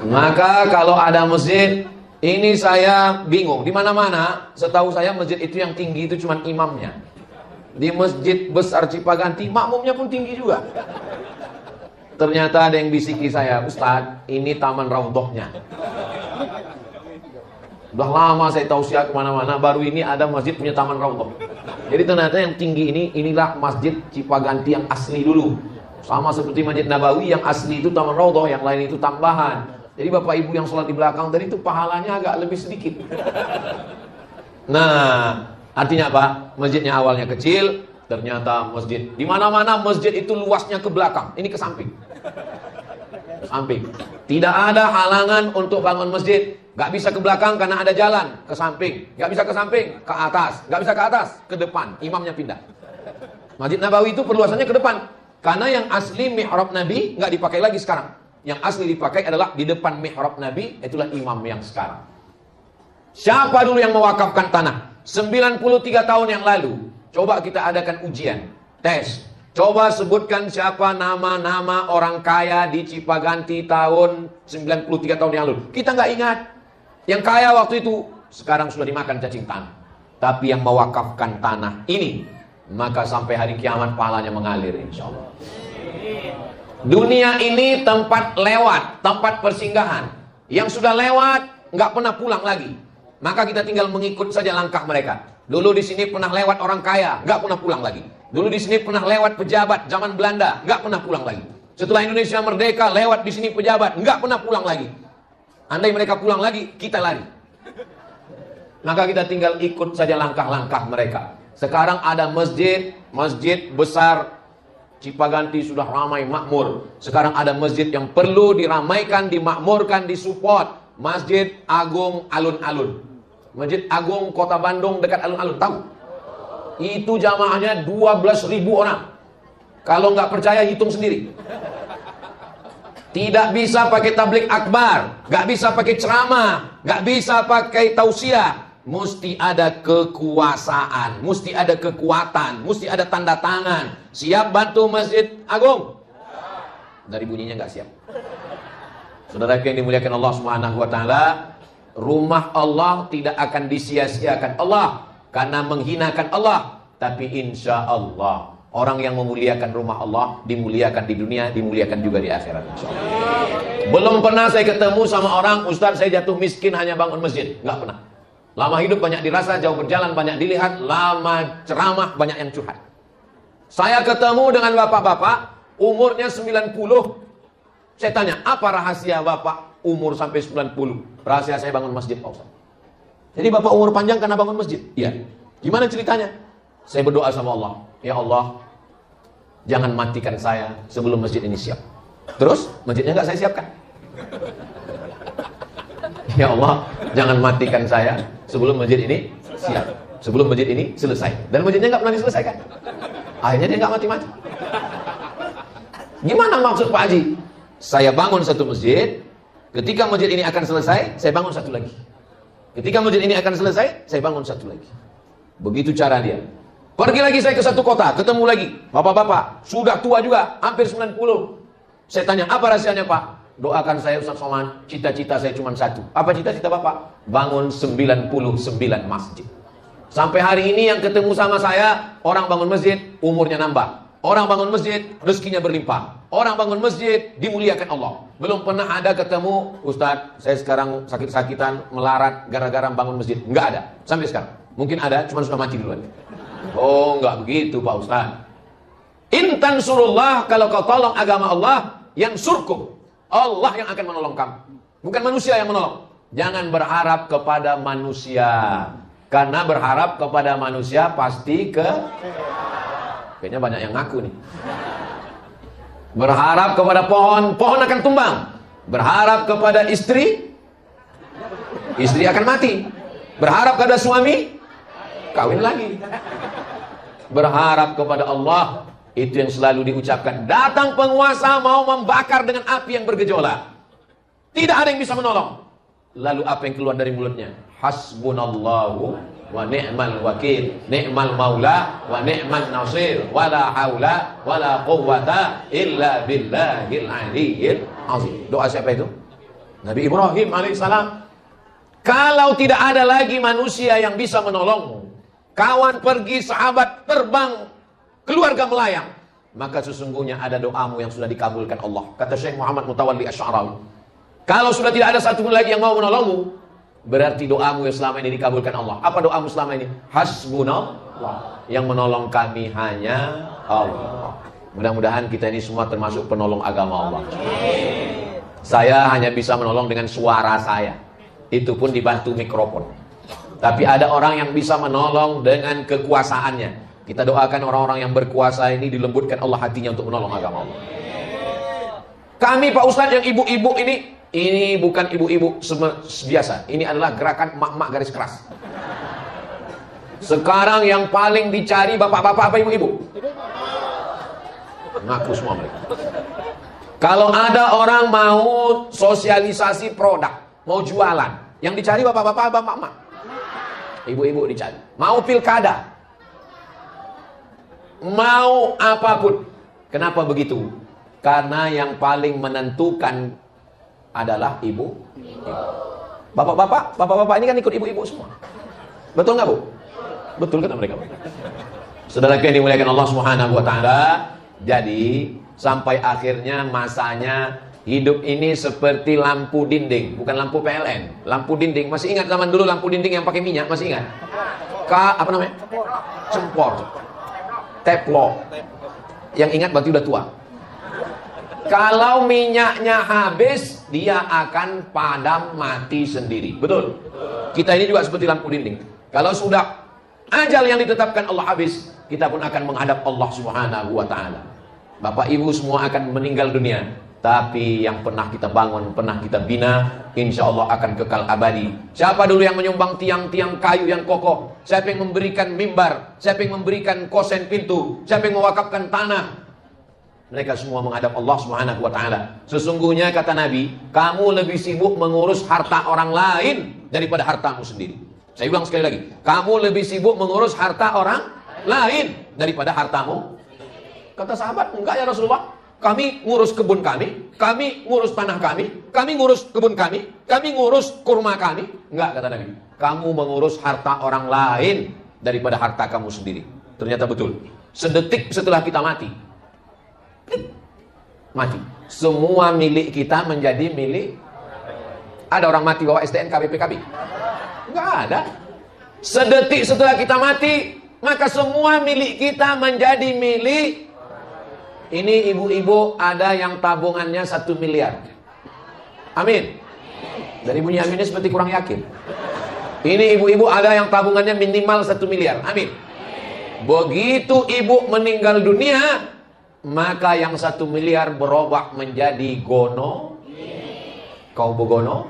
Maka kalau ada masjid, ini saya bingung. Di mana-mana, setahu saya masjid itu yang tinggi itu cuma imamnya. Di masjid besar Cipaganti, makmumnya pun tinggi juga. Ternyata ada yang bisiki saya, Ustaz, ini taman raudhahnya. Udah lama saya tausiah kemana-mana, baru ini ada masjid punya taman raudhah. Jadi ternyata yang tinggi ini, inilah masjid Cipaganti yang asli dulu. Sama seperti Masjid Nabawi yang asli itu taman raudhah, yang lain itu tambahan. Jadi bapak ibu yang sholat di belakang tadi itu pahalanya agak lebih sedikit. Nah, artinya apa? Masjidnya awalnya kecil, ternyata masjid. Di mana-mana masjid itu luasnya ke belakang, ini ke samping. Samping. Tidak ada halangan untuk bangun masjid. Gak bisa ke belakang karena ada jalan. Ke samping. Gak bisa ke samping, ke atas. Gak bisa ke atas, ke depan. Imamnya pindah. Masjid Nabawi itu perluasannya ke depan. Karena yang asli mihrab Nabi gak dipakai lagi sekarang. Yang asli dipakai adalah di depan mihrab Nabi. Itulah imam yang sekarang. Siapa dulu yang mewakafkan tanah? 93 tahun yang lalu. Coba kita adakan ujian. Tes. Coba sebutkan siapa nama-nama orang kaya di Cipaganti tahun 93 tahun yang lalu. Kita nggak ingat. Yang kaya waktu itu sekarang sudah dimakan cacing tanah. Tapi yang mewakafkan tanah ini, maka sampai hari kiamat pahalanya mengalir insya Allah. Dunia ini tempat lewat, tempat persinggahan. Yang sudah lewat nggak pernah pulang lagi. Maka kita tinggal mengikut saja langkah mereka. Dulu di sini pernah lewat orang kaya, nggak pernah pulang lagi. Dulu di sini pernah lewat pejabat zaman Belanda, nggak pernah pulang lagi. Setelah Indonesia merdeka, lewat di sini pejabat, nggak pernah pulang lagi. Andai mereka pulang lagi, kita lari. Maka kita tinggal ikut saja langkah-langkah mereka. Sekarang ada masjid besar Cipaganti sudah ramai makmur. Sekarang ada masjid yang perlu diramaikan, dimakmurkan, disupport. Masjid Agung Alun-Alun. Masjid Agung Kota Bandung dekat Alun-Alun, tahu? Itu jamaahnya 12.000 orang. Kalau nggak percaya hitung sendiri. Tidak bisa pakai tablik akbar, nggak bisa pakai ceramah, nggak bisa pakai tausiah. Mesti ada kekuasaan, mesti ada kekuatan, mesti ada tanda tangan. Siap bantu Masjid Agung? Dari bunyinya nggak siap. Saudara yang dimuliakan Allah Subhanahu wa taala, rumah Allah tidak akan disia-siakan Allah karena menghinakan Allah, tapi insya Allah orang yang memuliakan rumah Allah dimuliakan di dunia, dimuliakan juga di akhirat insyaallah. Belum pernah saya ketemu sama orang, Ustaz saya jatuh miskin hanya bangun masjid, nggak pernah. Lama hidup banyak dirasa, jauh berjalan banyak dilihat, lama ceramah banyak yang curhat. Saya ketemu dengan bapak-bapak umurnya 90. Saya tanya, apa rahasia bapak umur sampai 90? Rahasia saya bangun masjid, Pak Ustaz. Jadi bapak umur panjang karena bangun masjid? Iya. Gimana ceritanya? Saya berdoa sama Allah, ya Allah, jangan matikan saya sebelum masjid ini siap. Terus masjidnya nggak saya siapkan. Ya Allah, jangan matikan saya sebelum masjid ini siap, sebelum masjid ini selesai. Dan masjidnya nggak pernah diselesaikan. Akhirnya dia nggak mati-mati. Gimana maksud Pak Haji? Saya bangun satu masjid, ketika masjid ini akan selesai, saya bangun satu lagi. Ketika masjid ini akan selesai, saya bangun satu lagi. Begitu cara dia. Pergi lagi saya ke satu kota, ketemu lagi bapak-bapak, sudah tua juga, hampir 90. Saya tanya, apa rahasianya Pak? Doakan saya Ustaz Somad, cita-cita saya cuma satu. Apa cita-cita Bapak? Bangun 99 masjid. Sampai hari ini yang ketemu sama saya, orang bangun masjid, umurnya nambah. Orang bangun masjid, rezekinya berlimpah. Orang bangun masjid, dimuliakan Allah. Belum pernah ada ketemu, Ustadz, saya sekarang sakit-sakitan, melarat, gara-gara bangun masjid. Enggak ada, sampai sekarang. Mungkin ada, cuma sudah mati duluan. Oh, enggak begitu Pak Ustadz. Intan surullah, kalau kau tolong agama Allah, yang surkum. Allah yang akan menolong kamu. Bukan manusia yang menolong. Jangan berharap kepada manusia. Karena berharap kepada manusia pasti kayaknya banyak yang ngaku nih. Berharap kepada pohon, pohon akan tumbang. Berharap kepada istri, istri akan mati. Berharap kepada suami, kawin lagi. Berharap kepada Allah, itu yang selalu diucapkan. Datang penguasa mau membakar dengan api yang bergejolak. Tidak ada yang bisa menolong. Lalu apa yang keluar dari mulutnya? Hasbunallahu wa ni'mal wakil, ni'mal maula wa ni'man nasir, wala haula wala quwwata illa billahil aliyyil azim. Doa siapa itu? Nabi Ibrahim alaihissalam. Kalau tidak ada lagi manusia yang bisa menolongmu, kawan pergi, sahabat terbang, keluarga melayang, maka sesungguhnya ada doamu yang sudah dikabulkan Allah. Kata Syekh Muhammad Mutawalli Asy'arawi, kalau sudah tidak ada satu pun lagi yang mau menolongmu, berarti doamu yang selama ini dikabulkan Allah. Apa doamu selama ini? Hasbunallah, yang menolong kami hanya Allah. Mudah-mudahan kita ini semua termasuk penolong agama Allah. Saya hanya bisa menolong dengan suara saya, itu pun dibantu mikrofon. Tapi ada orang yang bisa menolong dengan kekuasaannya. Kita doakan orang-orang yang berkuasa ini dilembutkan Allah hatinya untuk menolong agama Allah. Kami Pak Ustadz yang ibu-ibu ini bukan ibu-ibu biasa. Ini adalah gerakan mak-mak garis keras. Sekarang yang paling dicari bapak-bapak apa ibu-ibu? Ngaku semua mereka. Kalau ada orang mau sosialisasi produk, mau jualan, yang dicari bapak-bapak apa mak-mak? Ibu-ibu dicari. Mau pilkada, mau apapun. Kenapa begitu? Karena yang paling menentukan adalah ibu. Bapak-bapak ini kan ikut ibu-ibu semua. Betul nggak Bu? Betul kata mereka. Saudara yang dimuliakan Allah Subhanahu wa taala, jadi sampai akhirnya masanya hidup ini seperti lampu dinding, bukan lampu PLN. Lampu dinding, masih ingat zaman dulu lampu dinding yang pakai minyak, masih ingat? Apa namanya? Cempor. Teflon. Yang ingat berarti udah tua. Kalau minyaknya habis, dia akan padam mati sendiri. Betul? Kita ini juga seperti lampu dinding. Kalau sudah ajal yang ditetapkan Allah habis, kita pun akan menghadap Allah Subhanahu wa taala. Bapak Ibu semua akan meninggal dunia, tapi yang pernah kita bangun, pernah kita bina, insya Allah akan kekal abadi. Siapa dulu yang menyumbang tiang-tiang kayu yang kokoh? Siapa yang memberikan mimbar? Siapa yang memberikan kosen pintu? Siapa yang mewakafkan tanah? Mereka semua menghadap Allah Subhanahu wa taala. Sesungguhnya kata Nabi, kamu lebih sibuk mengurus harta orang lain daripada hartamu sendiri. Saya ulang sekali lagi, kamu lebih sibuk mengurus harta orang lain daripada hartamu. Kata sahabat, enggak ya Rasulullah. Kami ngurus kebun kami ngurus tanah kami ngurus kebun kami ngurus kurma kami. Enggak, kata Nabi. Kamu mengurus harta orang lain daripada harta kamu sendiri. Ternyata betul. Sedetik setelah kita mati, semua milik kita menjadi milik. Ada orang mati bawa STNK BPKB? Enggak ada. Sedetik setelah kita mati, maka semua milik kita menjadi milik. Ini ibu-ibu ada yang tabungannya 1 miliar. Amin. Dari bunyi aminnya seperti kurang yakin. Ini ibu-ibu ada yang tabungannya minimal 1 miliar. Amin. Begitu ibu meninggal dunia, maka yang 1 miliar berubah menjadi gono. Kau begono?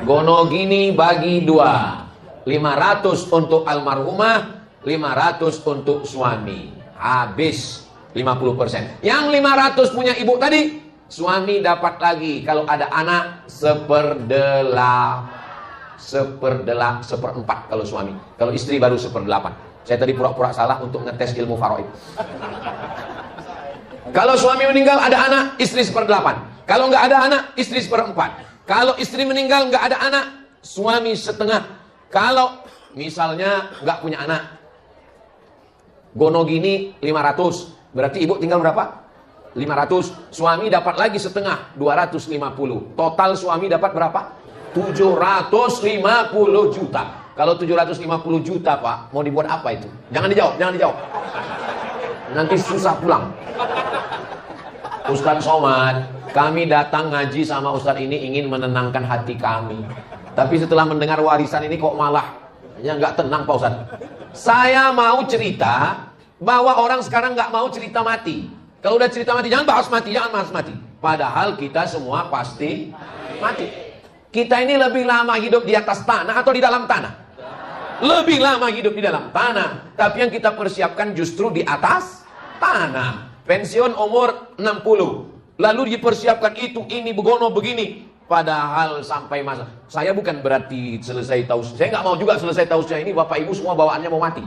Gono gini bagi 2. 500 untuk almarhumah, 500 untuk suami. Habis 50%. Yang 500 punya ibu tadi, suami dapat lagi. Kalau ada anak, 1/4 kalau suami. Kalau istri baru 1/8. Saya tadi pura-pura salah untuk ngetes ilmu faraid. Kalau suami meninggal ada anak, istri 1/8. Kalau nggak ada anak, istri 1/4. Kalau istri meninggal nggak ada anak, suami 1/2. Kalau misalnya nggak punya anak, Gono gini 500. Berarti ibu tinggal berapa? 500. Suami dapat lagi setengah, 250. Total suami dapat berapa? 750 juta. Kalau 750 juta Pak, mau dibuat apa itu? Jangan dijawab, jangan dijawab. Nanti susah pulang. Ustadz Somad, kami datang ngaji sama Ustadz ini ingin menenangkan hati kami. Tapi setelah mendengar warisan ini kok malah ya nggak tenang Pak Ustadz. Saya mau cerita bahwa orang sekarang nggak mau cerita mati. Kalau udah cerita mati, jangan bahas mati, jangan bahas mati. Padahal kita semua pasti mati. Kita ini lebih lama hidup di atas tanah atau di dalam tanah? Lebih lama hidup di dalam tanah. Tapi yang kita persiapkan justru di atas tanah. Pensiun umur 60. Lalu dipersiapkan itu, ini, begono, begini. Padahal sampai masa. Saya bukan berarti selesai tausiah. Saya nggak mau juga selesai tausiah ini Bapak Ibu semua bawaannya mau mati.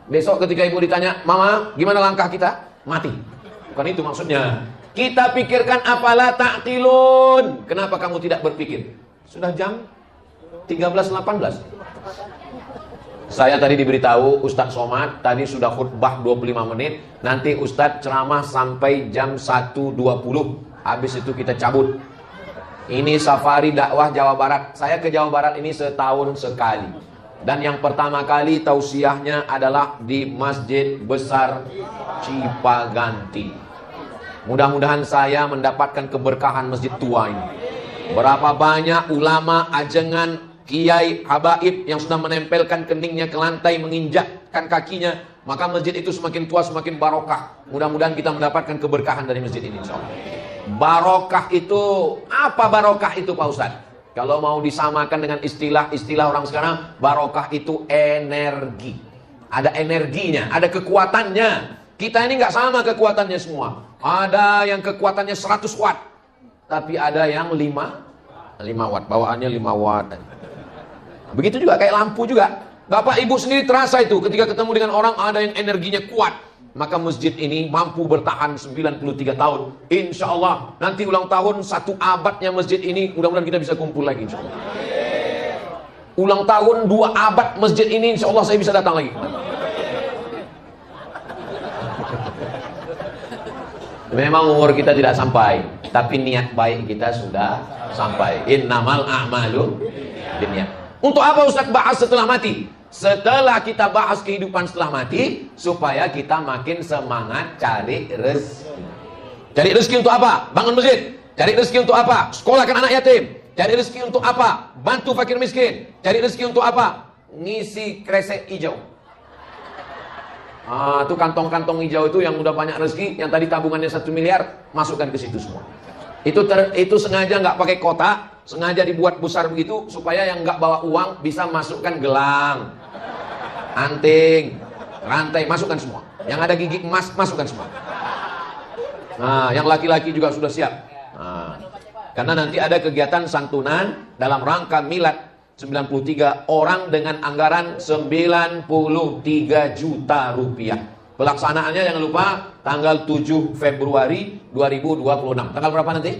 Besok ketika ibu ditanya, Mama, gimana langkah kita? Mati. Bukan itu maksudnya. Kita pikirkan apalah ta'qilun. Kenapa kamu tidak berpikir? Sudah jam 13.18. Saya tadi diberitahu Ustadz Somad tadi sudah khutbah 25 menit. Nanti Ustadz ceramah sampai jam 1.20. Habis itu kita cabut. Ini safari dakwah Jawa Barat. Saya ke Jawa Barat ini setahun sekali. Dan yang pertama kali tausiahnya adalah di Masjid Besar Cipaganti. Mudah-mudahan saya mendapatkan keberkahan masjid tua ini. Berapa banyak ulama, ajengan, kiai, habaib yang sudah menempelkan keningnya ke lantai, menginjakkan kakinya, maka masjid itu semakin tua, semakin barokah. Mudah-mudahan kita mendapatkan keberkahan dari masjid ini, insyaallah. Barokah itu, apa barokah itu Pak Ustadz? Kalau mau disamakan dengan istilah orang sekarang, barokah itu energi. Ada energinya, ada kekuatannya. Kita ini nggak sama kekuatannya semua. Ada yang kekuatannya 100 watt, tapi ada yang 5 watt, bawaannya 5 watt. Begitu juga kayak lampu juga. Bapak Ibu sendiri terasa itu ketika ketemu dengan orang ada yang energinya kuat. Maka masjid ini mampu bertahan 93 tahun. Insya Allah nanti ulang tahun 1 abadnya masjid ini, mudah-mudahan kita bisa kumpul lagi insya Allah. Ulang tahun 2 abad masjid ini, insya Allah saya bisa datang lagi. Memang umur kita tidak sampai, tapi niat baik kita sudah sampai. Innamal a'malu binniyat. Untuk apa Ustaz bahas setelah mati? Setelah kita bahas kehidupan setelah mati, supaya kita makin semangat cari rezeki. Cari rezeki untuk apa? Bangun masjid. Cari rezeki untuk apa? Sekolahkan anak yatim. Cari rezeki untuk apa? Bantu fakir miskin. Cari rezeki untuk apa? Ngisi kresek hijau. Itu kantong-kantong hijau itu yang udah banyak rezeki, yang tadi tabungannya 1 miliar, masukkan ke situ semua. Itu sengaja nggak pakai kotak, sengaja dibuat besar begitu supaya yang nggak bawa uang bisa masukkan gelang, anting, rantai, masukkan semua. Yang ada gigi emas, masukkan semua. Nah, yang laki-laki juga sudah siap. Nah, karena nanti ada kegiatan santunan dalam rangka milad 93 orang dengan anggaran 93 juta rupiah. Pelaksanaannya jangan lupa tanggal 7 Februari 2026. Tanggal berapa nanti?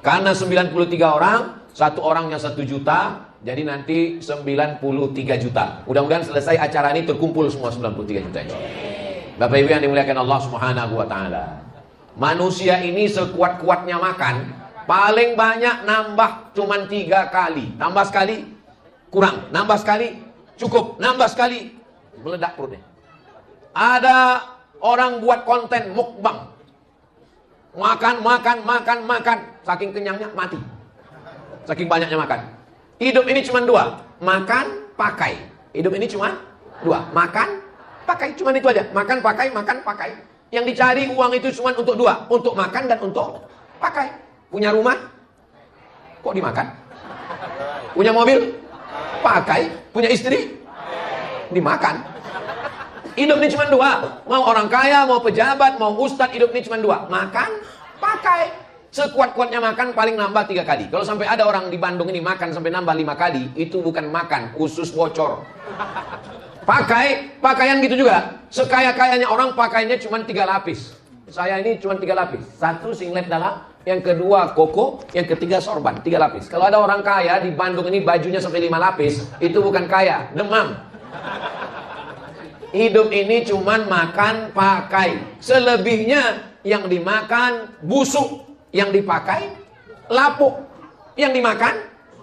Karena 93 orang, 1 orangnya 1 juta, jadi nanti 93 juta. Mudah-mudahan selesai acara ini terkumpul semua 93 juta. Bapak Ibu yang dimuliakan Allah Subhanahu wa taala. Manusia ini sekuat-kuatnya makan, paling banyak nambah cuman 3 kali. Tambah sekali kurang, nambah sekali cukup, nambah sekali meledak perutnya. Ada orang buat konten mukbang, makan, saking kenyangnya mati, saking banyaknya makan. Hidup ini cuma 2, makan, pakai. Hidup ini cuma 2, makan, pakai, cuma itu aja. Makan, pakai. Yang dicari uang itu cuma untuk 2, untuk makan dan untuk pakai. Punya rumah, kok dimakan? Punya mobil, pakai. Punya istri, dimakan. Hidup ini cuma 2. Mau orang kaya, mau pejabat, mau ustadz, hidup ini cuma 2. Makan, pakai. Sekuat-kuatnya makan paling nambah 3 kali. Kalau sampai ada orang di Bandung ini makan sampai nambah 5 kali, itu bukan makan, usus bocor. Pakai, pakaian gitu juga. Sekaya-kayanya orang pakainya cuma 3 lapis. Saya ini cuma 3 lapis. 1 singlet dalam, yang kedua koko, yang ketiga sorban. 3 lapis. Kalau ada orang kaya di Bandung ini bajunya sampai 5 lapis, itu bukan kaya, demam. Hidup ini cuman makan, pakai. Selebihnya yang dimakan busuk, yang dipakai lapuk. Yang dimakan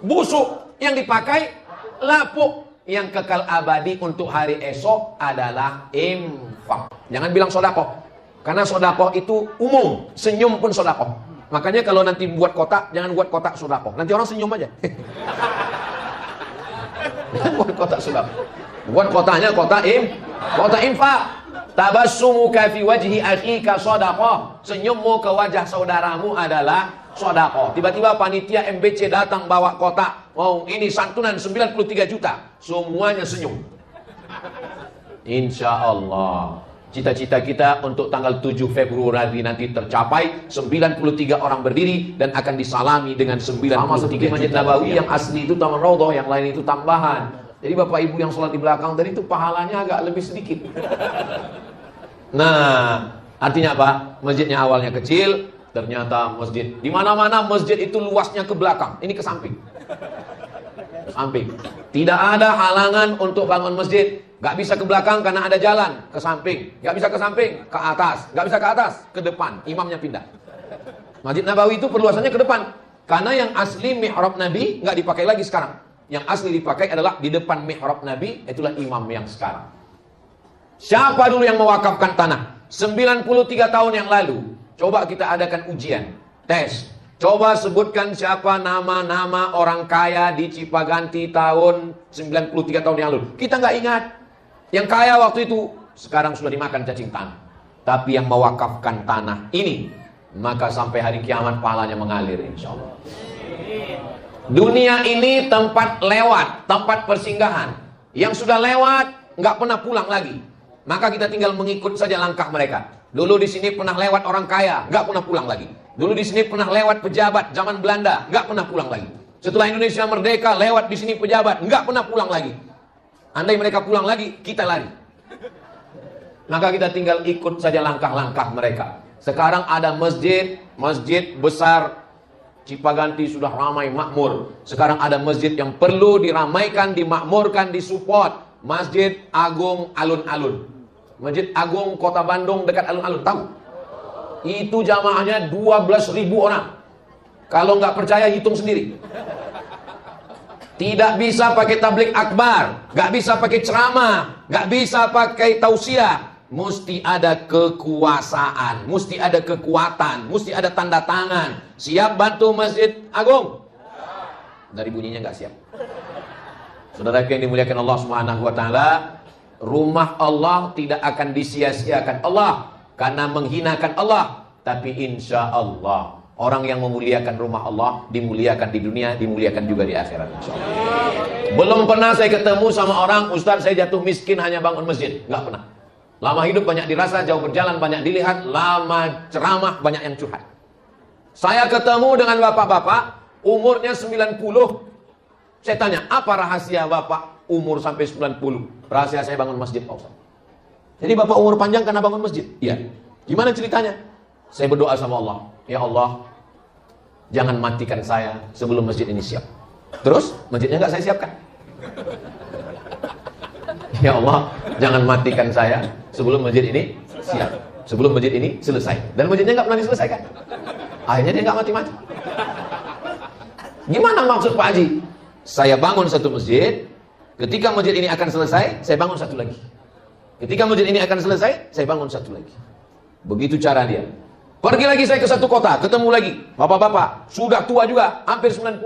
busuk, yang dipakai lapuk. Yang kekal abadi untuk hari esok adalah infak. Jangan bilang sodakoh, karena sodakoh itu umum. Senyum pun sodakoh. Makanya kalau nanti buat kotak, jangan buat kotak sodakoh. Nanti orang senyum aja. Jangan buat kotak sodakoh. Buat kotaknya kotak infak. Tabassumuka fi wajhi akhika sodakoh. Senyummu ke wajah saudaramu adalah sodakoh. Tiba-tiba panitia MBC datang bawa kotak. Oh, ini santunan 93 juta. Semuanya senyum. Insya Allah. Cita-cita kita untuk tanggal 7 Februari nanti tercapai. 93 orang berdiri dan akan disalami dengan 93 seperti Masjid Nabawi yang asli itu Taman Raudhah, yang lain itu tambahan. Jadi Bapak Ibu yang sholat di belakang tadi itu pahalanya agak lebih sedikit. Nah, artinya apa? Masjidnya awalnya kecil, ternyata masjid di mana-mana masjid itu luasnya ke belakang, ini ke samping. Ke samping. Tidak ada halangan untuk bangun masjid. Gak bisa ke belakang karena ada jalan, ke samping. Gak bisa ke samping, ke atas. Gak bisa ke atas, ke depan. Imamnya pindah. Masjid Nabawi itu perluasannya ke depan. Karena yang asli mihrab Nabi gak dipakai lagi sekarang. Yang asli dipakai adalah di depan mihrab Nabi, itulah imam yang sekarang. Siapa dulu yang mewakafkan tanah? 93 tahun yang lalu. Coba kita adakan ujian, tes. Coba sebutkan siapa nama-nama orang kaya di Cipaganti tahun 93 tahun yang lalu. Kita nggak ingat. Yang kaya waktu itu sekarang sudah dimakan cacing tanah. Tapi yang mewakafkan tanah ini, maka sampai hari kiamat pahalanya mengalir insya Allah. Dunia ini tempat lewat, tempat persinggahan. Yang sudah lewat nggak pernah pulang lagi. Maka kita tinggal mengikut saja langkah mereka. Dulu di sini pernah lewat orang kaya, nggak pernah pulang lagi. Dulu di sini pernah lewat pejabat zaman Belanda, nggak pernah pulang lagi. Setelah Indonesia merdeka, lewat di sini pejabat, nggak pernah pulang lagi. Andai mereka pulang lagi, kita lari. Maka kita tinggal ikut saja langkah-langkah mereka. Sekarang ada masjid besar Cipaganti sudah ramai makmur. Sekarang ada masjid yang perlu diramaikan, dimakmurkan, disupport. Masjid Agung Alun-Alun. Masjid Agung Kota Bandung dekat Alun-Alun, tahu? Itu jamaahnya 12.000 orang. Kalau nggak percaya hitung sendiri. Tidak bisa pakai tablik akbar, nggak bisa pakai ceramah, nggak bisa pakai tausiah. Mesti ada kekuasaan, mesti ada kekuatan, mesti ada tanda tangan. Siap bantu Masjid Agung? Dari bunyinya nggak siap. Saudara yang dimuliakan Allah Subhanahu wa taala, rumah Allah tidak akan disia-siakan Allah karena menghinakan Allah, tapi insya Allah orang yang memuliakan rumah Allah dimuliakan di dunia, dimuliakan juga di akhirat. Belum pernah saya ketemu sama orang, Ustaz saya jatuh miskin hanya bangun masjid. Nggak pernah. Lama hidup banyak dirasa, jauh berjalan banyak dilihat, lama ceramah banyak yang curhat. Saya ketemu dengan bapak-bapak umurnya 90. Saya tanya, apa rahasia bapak umur sampai 90? Rahasia saya bangun masjid, Pak Ustaz. Jadi bapak umur panjang karena bangun masjid? Iya. Gimana ceritanya? Saya berdoa sama Allah, ya Allah, jangan matikan saya sebelum masjid ini siap. Terus masjidnya nggak saya siapkan. Ya Allah, jangan matikan saya sebelum masjid ini siap, sebelum masjid ini selesai. Dan masjidnya nggak pernah diselesaikan. Akhirnya dia nggak mati-mati. Gimana maksud Pak Haji? Saya bangun satu masjid, ketika masjid ini akan selesai, saya bangun satu lagi. Ketika masjid ini akan selesai, saya bangun satu lagi. Begitu cara dia. Pergi lagi saya ke satu kota, ketemu lagi bapak-bapak, sudah tua juga, hampir 90.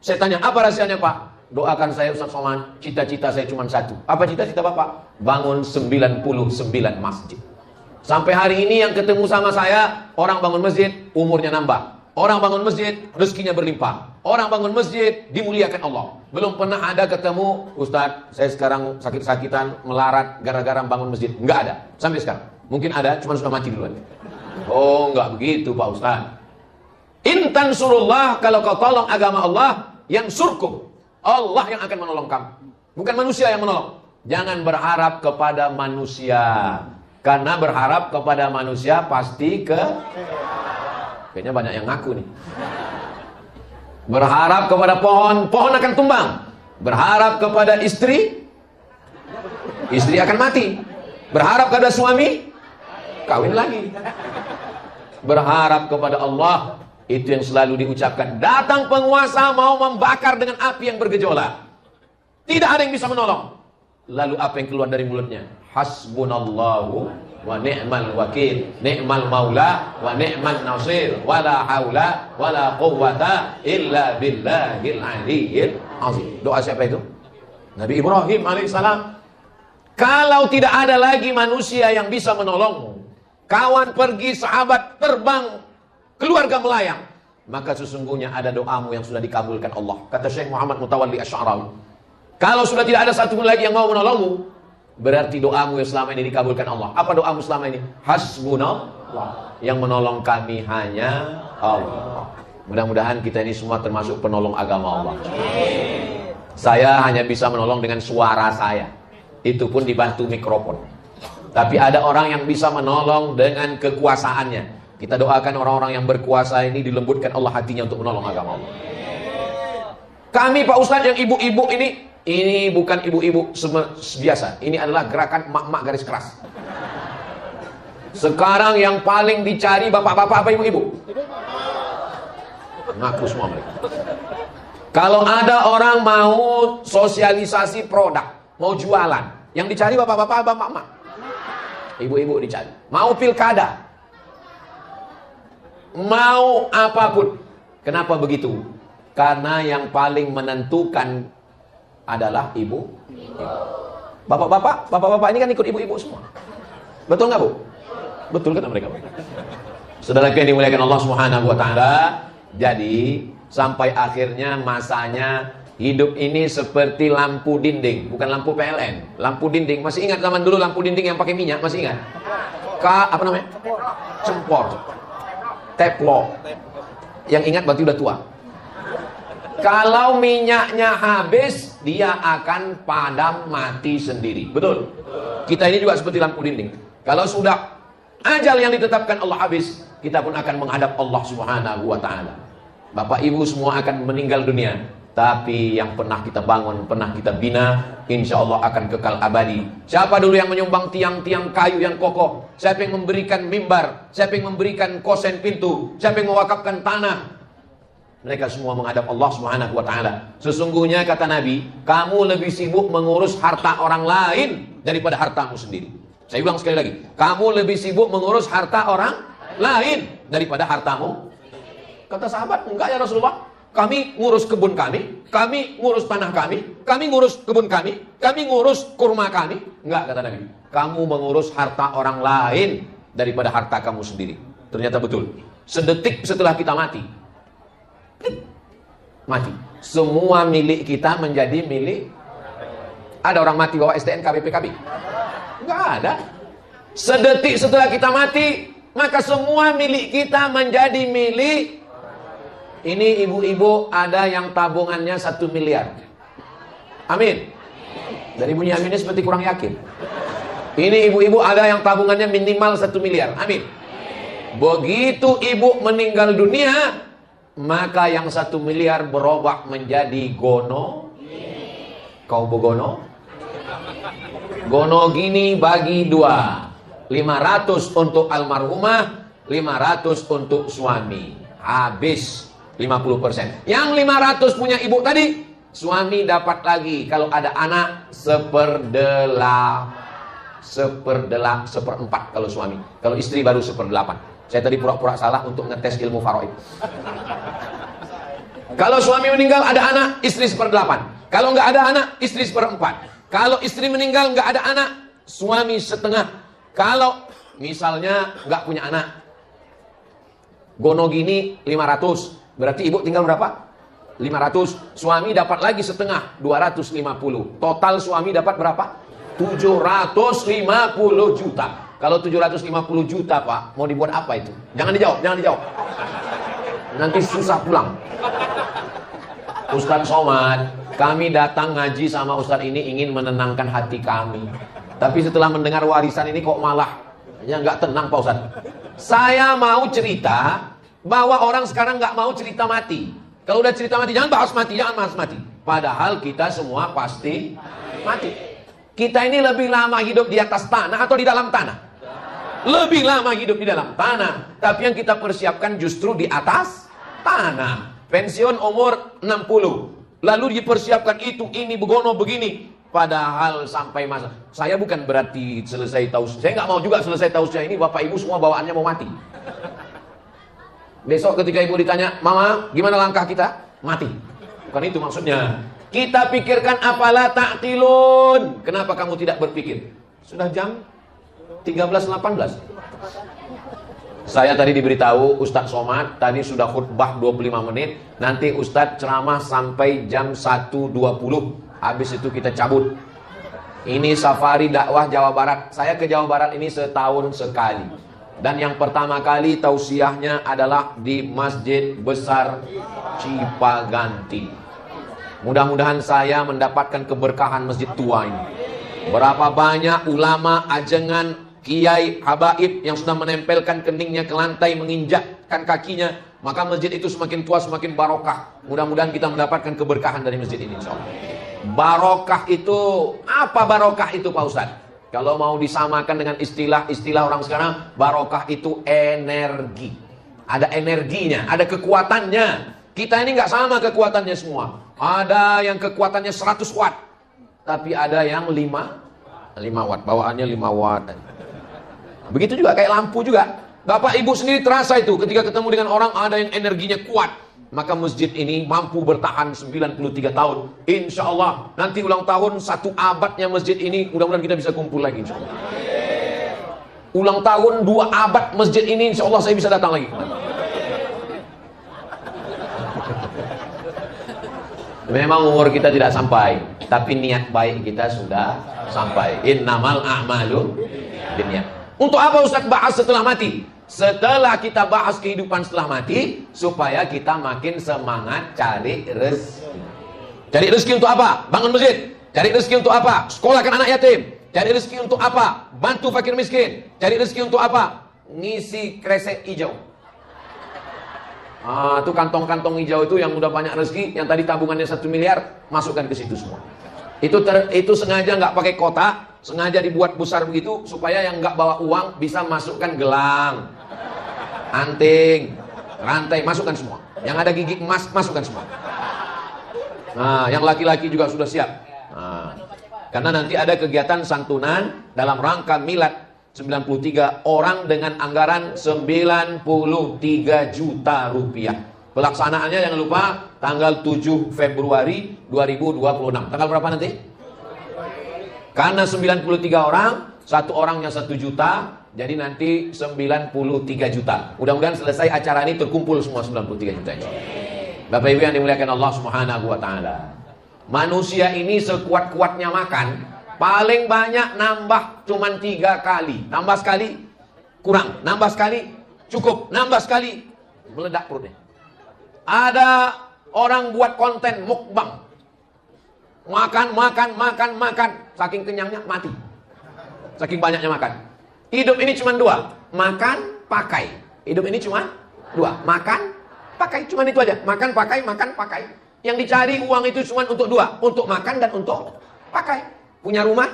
Saya tanya, apa rahasianya Pak? Doakan saya Ustaz Somad, cita-cita saya cuma satu. Apa cita-cita Bapak? Bangun 99 masjid. Sampai hari ini yang ketemu sama saya, orang bangun masjid, umurnya nambah. Orang bangun masjid, rezekinya berlimpah. Orang bangun masjid, dimuliakan Allah. Belum pernah ada ketemu, Ustaz, saya sekarang sakit-sakitan, melarat, gara-gara bangun masjid. Enggak ada, sampai sekarang. Mungkin ada, cuma sudah mati duluan. Oh, enggak begitu Pak Ustaz. Intan surullah, kalau kau tolong agama Allah, yang surkum. Allah yang akan menolong kamu. Bukan manusia yang menolong. Jangan berharap kepada manusia. Karena berharap kepada manusia pasti kayaknya banyak yang ngaku nih. Berharap kepada pohon, pohon akan tumbang. Berharap kepada istri, Istri akan mati. Berharap kepada suami, kawin lagi. Berharap kepada Allah, itu yang selalu diucapkan. Datang penguasa mau membakar dengan api yang bergejolak, tidak ada yang bisa menolong. Lalu apa yang keluar dari mulutnya? Hasbunallahu wa ni'mal wakil, ni'mal maula wa ni'man nasir, wala haula wala quwwata illa billahil aliyyil azim. Doa siapa itu? Nabi Ibrahim alaihissalam. Kalau tidak ada lagi manusia yang bisa menolongmu, kawan pergi, sahabat terbang, keluarga melayang, maka sesungguhnya ada doamu yang sudah dikabulkan Allah. Kata Syekh Muhammad Mutawalli Asy'arawi, kalau sudah tidak ada satu pun lagi yang mau menolongmu, berarti doamu yang selama ini dikabulkan Allah. Apa doamu selama ini? Hasbunallah, yang menolong kami hanya Allah. Mudah-mudahan kita ini semua termasuk penolong agama Allah. Saya hanya bisa menolong dengan suara saya, itu pun dibantu mikrofon. Tapi ada orang yang bisa menolong dengan kekuasaannya. Kita doakan orang-orang yang berkuasa ini dilembutkan Allah hatinya untuk menolong agama Allah. Kami Pak Ustadz yang ibu-ibu ini bukan ibu-ibu biasa. Ini adalah gerakan emak-emak garis keras. Sekarang yang paling dicari bapak-bapak apa ibu-ibu? Ngaku semua mereka. Kalau ada orang mau sosialisasi produk, mau jualan, yang dicari bapak-bapak apa emak-emak? Ibu-ibu dicari. Mau pilkada, mau apapun. Kenapa begitu? Karena yang paling menentukan adalah ibu. Bapak-bapak ini kan ikut ibu-ibu semua. Betul nggak Bu? Betul kata mereka. Saudara yang dimuliakan Allah Subhanahu wa taala, jadi sampai akhirnya masanya hidup ini seperti lampu dinding, bukan lampu PLN. Lampu dinding, masih ingat zaman dulu lampu dinding yang pakai minyak, masih ingat? Apa namanya? Cempor. Teflon. Yang ingat berarti udah tua. Kalau minyaknya habis, dia akan padam mati sendiri. Betul? Kita ini juga seperti lampu dinding. Kalau sudah ajal yang ditetapkan Allah habis, kita pun akan menghadap Allah Subhanahu wa taala. Bapak Ibu semua akan meninggal dunia, tapi yang pernah kita bangun, pernah kita bina, insya Allah akan kekal abadi. Siapa dulu yang menyumbang tiang-tiang kayu yang kokoh? Siapa yang memberikan mimbar? Siapa yang memberikan kosen pintu? Siapa yang mewakafkan tanah? Mereka semua menghadap Allah Subhanahu wa taala. Sesungguhnya kata Nabi, kamu lebih sibuk mengurus harta orang lain daripada hartamu sendiri. Saya ulang sekali lagi, kamu lebih sibuk mengurus harta orang lain daripada hartamu. Kata sahabat, enggak ya Rasulullah, kami ngurus kebun kami ngurus tanah kami ngurus kebun kami ngurus kurma kami. Enggak, kata Nabi, kamu mengurus harta orang lain daripada harta kamu sendiri. Ternyata betul. Sedetik setelah kita mati, semua milik kita menjadi milik. Ada orang mati bawa STNK BPKB? Enggak ada. Sedetik setelah kita mati, maka semua milik kita menjadi milik. Ini ibu-ibu ada yang tabungannya 1 miliar. Amin. Dari bunyi aminnya seperti kurang yakin. Ini ibu-ibu ada yang tabungannya minimal 1 miliar. Amin. Begitu ibu meninggal dunia, maka yang 1 miliar berubah menjadi gono. Kau begono? Gono gini bagi 2. 500 untuk almarhumah, 500 untuk suami. Habis 50%. Yang 500 punya ibu tadi, suami dapat lagi. Kalau ada anak, seperempat kalau suami. Kalau istri baru 1/8. Saya tadi pura-pura salah untuk ngetes ilmu faraid. Kalau suami meninggal ada anak, istri 1/8. Kalau nggak ada anak, istri 1/4. Kalau istri meninggal nggak ada anak, suami 1/2. Kalau misalnya nggak punya anak, gono gini 500. Berarti ibu tinggal berapa? 500. Suami dapat lagi 1/2, 250. Total suami dapat berapa? 750 juta. Kalau 750 juta Pak, mau dibuat apa itu? Jangan dijawab. Nanti susah pulang. Ustadz Somad, kami datang ngaji sama Ustadz ini ingin menenangkan hati kami. Tapi setelah mendengar warisan ini kok malah ya nggak tenang Pak Ustadz. Saya mau cerita bahwa orang sekarang nggak mau cerita mati. Kalau udah cerita mati, jangan bahas mati. Padahal kita semua pasti mati. Kita ini lebih lama hidup di atas tanah atau di dalam tanah? Lebih lama hidup di dalam tanah. Tapi yang kita persiapkan justru di atas tanah. Pensiun umur 60. Lalu dipersiapkan itu, ini, begono, begini. Padahal sampai masa. Saya bukan berarti selesai tausiah. Saya nggak mau juga selesai tausiah ini Bapak Ibu semua bawaannya mau mati. Besok ketika Ibu ditanya, Mama, gimana langkah kita? Mati. Bukan itu maksudnya. Kita pikirkan apalah ta'qilun. Kenapa kamu tidak berpikir? Sudah jam 13.18. Saya tadi diberitahu Ustadz Somad tadi sudah khutbah 25 menit. Nanti Ustadz ceramah sampai jam 1.20. Habis itu kita cabut. Ini safari dakwah Jawa Barat. Saya ke Jawa Barat ini setahun sekali. Dan yang pertama kali tausiahnya adalah di Masjid Besar Cipaganti. Mudah-mudahan saya mendapatkan keberkahan masjid tua ini. Berapa banyak ulama, ajengan, kiai, habaib yang sudah menempelkan keningnya ke lantai, menginjakkan kakinya, maka masjid itu semakin tua, semakin barokah. Mudah-mudahan kita mendapatkan keberkahan dari masjid ini, insyaallah. Barokah itu, apa barokah itu Pak Ustadz? Kalau mau disamakan dengan istilah orang sekarang, barokah itu energi. Ada energinya, ada kekuatannya. Kita ini nggak sama kekuatannya semua. Ada yang kekuatannya 100 watt, tapi ada yang 5 watt, bawaannya 5 watt. Begitu juga kayak lampu juga. Bapak Ibu sendiri terasa itu ketika ketemu dengan orang ada yang energinya kuat. Maka masjid ini mampu bertahan 93 tahun. Insya Allah nanti ulang tahun 1 abadnya masjid ini, mudah-mudahan kita bisa kumpul lagi insya Allah. Ulang tahun 2 abad masjid ini, insya Allah saya bisa datang lagi. Memang umur kita tidak sampai, tapi niat baik kita sudah sampai. Innamal a'malu binniyat. Untuk apa Ustaz bahas setelah mati? Setelah kita bahas kehidupan setelah mati, supaya kita makin semangat cari rezeki. Cari rezeki untuk apa? Bangun masjid. Cari rezeki untuk apa? Sekolahkan anak yatim. Cari rezeki untuk apa? Bantu fakir miskin. Cari rezeki untuk apa? Ngisi kresek hijau. Itu kantong-kantong hijau itu yang udah banyak rezeki, yang tadi tabungannya 1 miliar, masukkan ke situ semua. Itu sengaja nggak pakai kotak, sengaja dibuat besar begitu supaya yang nggak bawa uang bisa masukkan gelang, anting, rantai, masukkan semua. Yang ada gigi emas, masukkan semua. Nah, yang laki-laki juga sudah siap. Nah, karena nanti ada kegiatan santunan dalam rangka milad 93 orang dengan anggaran 93 juta rupiah. Pelaksanaannya jangan lupa tanggal 7 Februari 2026. Tanggal berapa nanti? Karena 93 orang, satu orangnya 1 juta, jadi nanti 93 juta. Mudah-mudahan selesai acara ini terkumpul semua 93 juta ini. Bapak Ibu yang dimuliakan Allah Subhanahu wa taala. Manusia ini sekuat-kuatnya makan, paling banyak nambah cuman 3 kali. Nambah sekali kurang, nambah sekali cukup, nambah sekali meledak perutnya. Ada orang buat konten mukbang, makan, saking kenyangnya mati, saking banyaknya makan. Hidup ini cuma 2, makan, pakai. Hidup ini cuma 2, makan, pakai, cuma itu aja. Makan, pakai. Yang dicari uang itu cuma untuk 2, untuk makan dan untuk pakai. Punya rumah,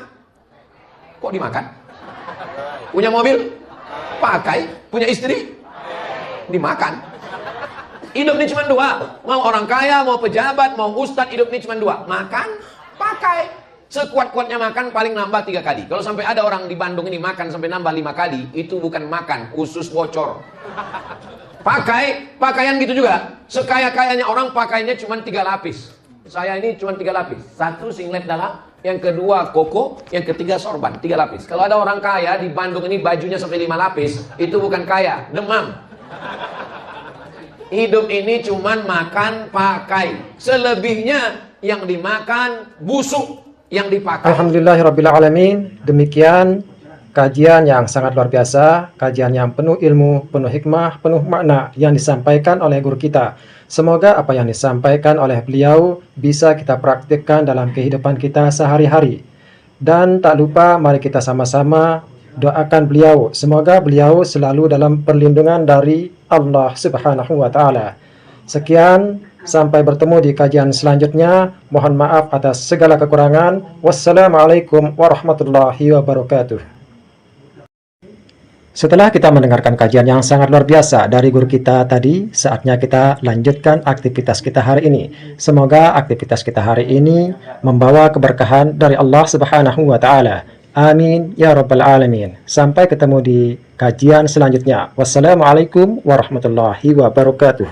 kok dimakan? Punya mobil, pakai. Punya istri, dimakan. Hidup ini cuma 2. Mau orang kaya, mau pejabat, mau ustadz, hidup ini cuma 2. Makan, pakai. Sekuat-kuatnya makan paling nambah 3 kali. Kalau sampai ada orang di Bandung ini makan sampai nambah 5 kali, itu bukan makan, usus bocor. Pakai, pakaian gitu juga. Sekaya-kayanya orang pakainya cuma 3 lapis. Saya ini cuma 3 lapis. 1 singlet dalam, yang kedua koko, yang ketiga sorban, 3 lapis. Kalau ada orang kaya di Bandung ini bajunya sampai 5 lapis, itu bukan kaya, demam. Hidup ini cuman makan, pakai. Selebihnya yang dimakan, busuk yang dipakai. Alhamdulillahirrabbilalamin. Demikian kajian yang sangat luar biasa, kajian yang penuh ilmu, penuh hikmah, penuh makna yang disampaikan oleh guru kita. Semoga apa yang disampaikan oleh beliau bisa kita praktikkan dalam kehidupan kita sehari-hari. Dan tak lupa mari kita sama-sama doakan beliau. Semoga beliau selalu dalam perlindungan dari Allah Subhanahu wa taala. Sekian, Sampai bertemu di kajian selanjutnya. Mohon maaf atas segala kekurangan. Wassalamualaikum warahmatullahi wabarakatuh. Setelah kita mendengarkan kajian yang sangat luar biasa dari guru kita tadi, saatnya kita lanjutkan aktivitas kita hari ini. Semoga aktivitas kita hari ini membawa keberkahan dari Allah Subhanahu wa Ta'ala. Amin ya Rabbal Alamin. Sampai ketemu di kajian selanjutnya. Wassalamualaikum warahmatullahi wabarakatuh.